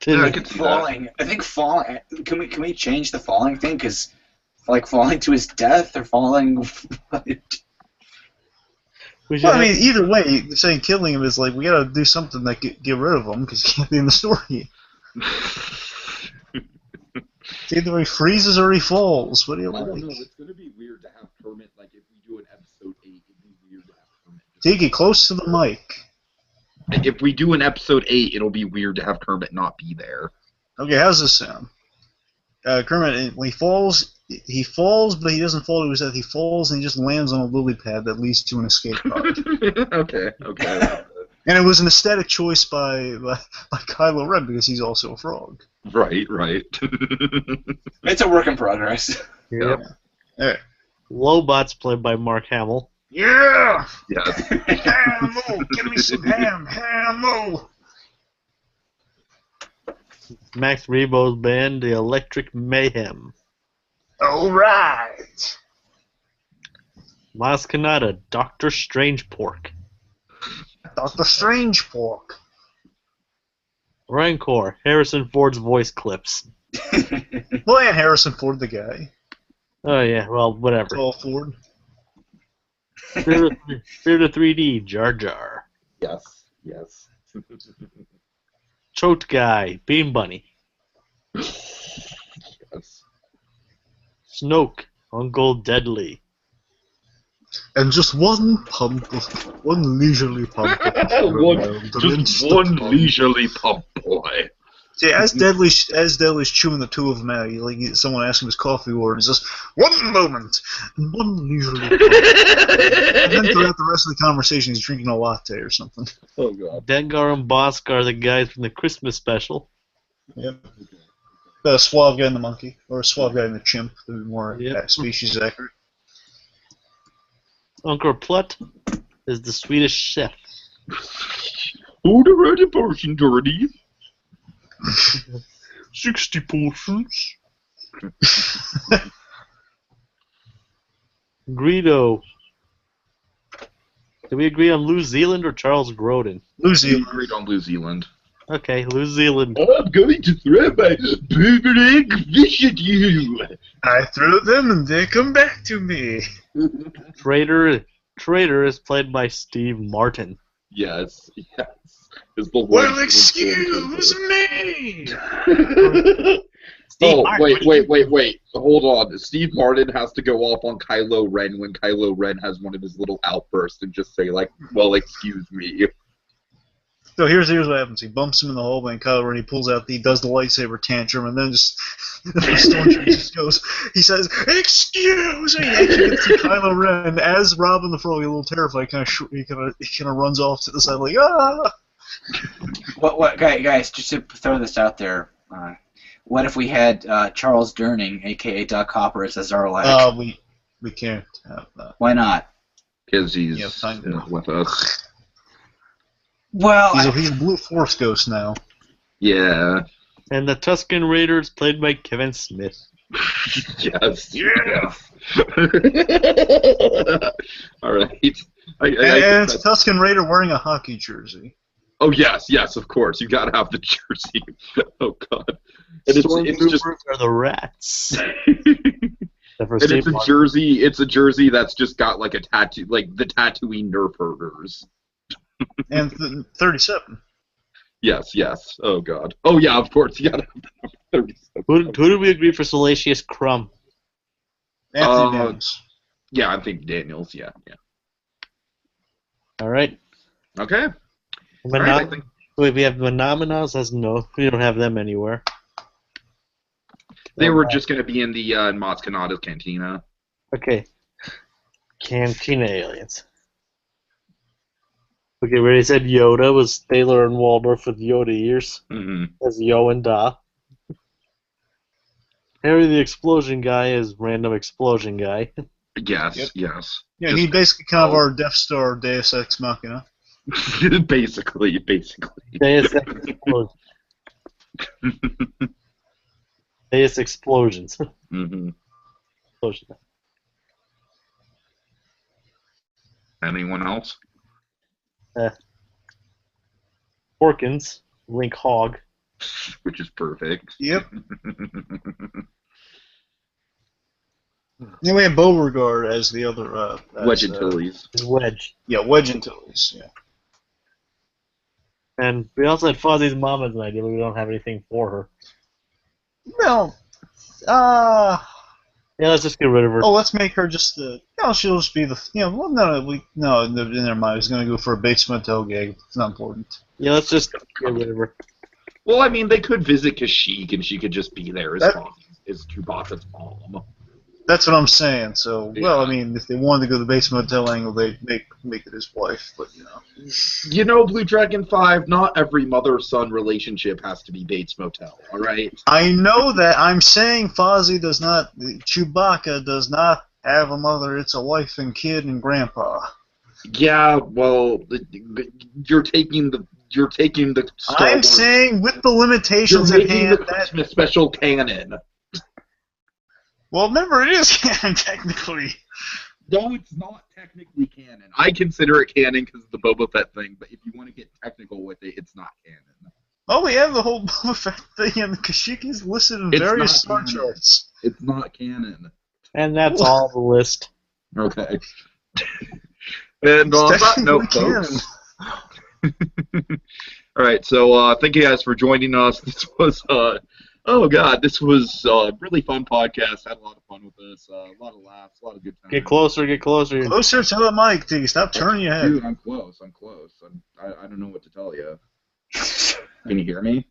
Yeah, I could see that. Falling. I think falling. Can we change the falling thing? Because like falling to his death or falling. Well, I mean, either way, saying killing him is like we gotta do something that get rid of him because he can't be in the story. Either he freezes or he falls. What do you I like? don't know. It's gonna be weird to have Kermit. Like if we do an episode 8, it'd be weird to have Kermit. Tiki, close to the mic. If we do an episode 8, it'll be weird to have Kermit not be there. Okay, how's this sound? Kermit, when he falls, but he doesn't fall to his death. He falls and he just lands on a lily pad that leads to an escape pod. Okay. And it was an aesthetic choice by Kylo Ren because he's also a frog. Right. It's a work in progress. Yep. Alright. Lobot's played by Mark Hamill. Yeah! Yes. Hamill! Give me some ham! Hamill! Max Rebo's band, The Electric Mayhem. Alright! Mascanada, Dr. Strange Pork. Dr. Strange Pork. Rancor, Harrison Ford's voice clips. Well, and Harrison Ford, the guy. Oh yeah, well, whatever. Tall Ford. Spirit of 3D, Jar Jar. Yes. Chote Guy, Bean Bunny. Yes. Snoke, Uncle Deadly. And just one leisurely pump. Just one leisurely pump, boy. See, as Deadly's chewing the two of them out, someone asks him his coffee order, and he says, "One moment, and one leisurely pump." And then throughout the rest of the conversation, he's drinking a latte or something. Oh God. Dengar and Bosk are the guys from the Christmas special. Yep. The suave guy and the monkey, or a suave guy and the chimp, to be more Yep. species accurate. Uncle Plutt is the Swedish chef. Who the ready portion, dirty? 60 portions. Greedo. Did we agree on New Zealand or Charles Grodin? New Zealand. Agreed on New Zealand. Okay, New Zealand. I'm going to throw my boomerang fish at you. I throw them and they come back to me. Traitor is played by Steve Martin. Yes. Is the Well, excuse me. Oh, wait. Hold on. Steve Martin has to go off on Kylo Ren when Kylo Ren has one of his little outbursts and just say, like, well, excuse me. So here's what happens. He bumps him in the hallway, and Kylo Ren, he pulls out, he does the lightsaber tantrum, and then just the Stormtrooper just goes, he says, excuse me! He actually gets to Kylo Ren, as Robin the Frog, a little terrified, he kind of runs off to the side like, ah! What, guys, just to throw this out there, what if we had Charles Durning, a.k.a. Doc Hopper, as Zarlak? We can't have that. Why not? Because he's not with us. Well, he's a Blue Force ghost now. Yeah. And the Tusken Raiders played by Kevin Smith. Yes. Yeah! Alright. And it's a Tusken Raider wearing a hockey jersey. Oh, yes, of course. You gotta have the jersey. Oh, God. And it's just... are the rats. And it's a jersey that's just got like a tattoo, like the Tatooine Nerf herders. And 37. Yes. Oh, God. Oh, yeah, of course. You gotta have the number 37. Who did we agree for Salacious Crumb? Anthony Daniels. Yeah, I think Daniels, yeah. All right. Okay. We have the Phenomenals. We don't have them anywhere. They were just going to be in the Maz Kanata's Cantina. Okay. Cantina aliens. Okay, we already said Yoda was Thaler and Waldorf with Yoda ears. Mm-hmm. As Yo and Da. Harry the Explosion Guy is Random Explosion Guy. Yes. Yeah, he's basically kind of our Death Star Deus Ex Machina. basically. Deus Ex Explosion. Deus Explosions. Mm-hmm. Explosion. Anyone else? Porkins, Link Hog. Which is perfect. Yep. Then we have Beauregard as the other... Wedge Antilles. Wedge. Yeah, Wedge Antilles, yeah. And we also had Fozzie's mom as an idea, but we don't have anything for her. Well, yeah, let's just get rid of her. Oh, let's make her just the... No, she'll just be the... never mind. I was going to go for a Bates Motel gag. It's not important. Yeah, let's just get rid of her. Well, I mean, they could visit Kashyyyk, and she could just be there as Chewbacca's mom. That's what I'm saying. So, yeah. Well, I mean, if they wanted to go the Bates Motel angle, they'd make it his wife. But You know, BlueDragonFive, not every mother-son relationship has to be Bates Motel. All right. I know that. I'm saying Fozzie does not. Chewbacca does not have a mother. It's a wife and kid and grandpa. Yeah. Well, you're taking the. Star I'm Wars, saying with the limitations you're at making hand. the Christmas special canon. Well, remember, it is canon, technically. No, it's not technically canon. I consider it canon because of the Boba Fett thing, but if you want to get technical with it, it's not canon. Oh, we have the whole Boba Fett thing, and the Kashyyyk is listed in various star charts. It's not canon. And that's all the list. Okay. And on that note, folks. All right, so thank you guys for joining us. This was... this was a really fun podcast. Had a lot of fun with this. A lot of laughs, a lot of good times. Get closer. Closer to the mic, Tiki. Stop turning your head. Dude, I'm close. I don't know what to tell you. Can you hear me?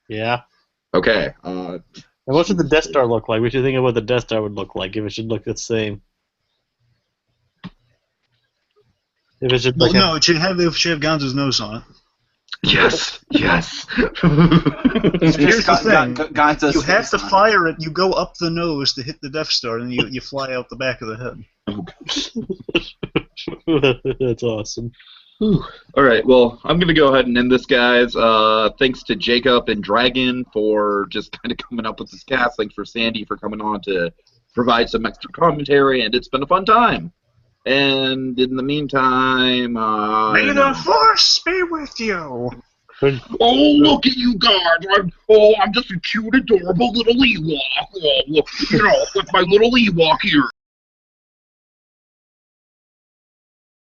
Yeah. Okay. And what should the Death Star look like? We should think of what the Death Star would look like if it should look the same. If it should look it should have Gonzo's nose on it. Yes. Here's the thing. You have to fire it. You go up the nose to hit the Death Star, and you fly out the back of the head. That's awesome. Whew. All right, well, I'm going to go ahead and end this, guys. Thanks to Jacob and Dragon for just kind of coming up with this cast. Thanks for Sandy for coming on to provide some extra commentary, and it's been a fun time. And in the meantime... May the Force be with you! Oh, look at you guys! I'm just a cute, adorable little Ewok. Oh, look, with my little Ewok here.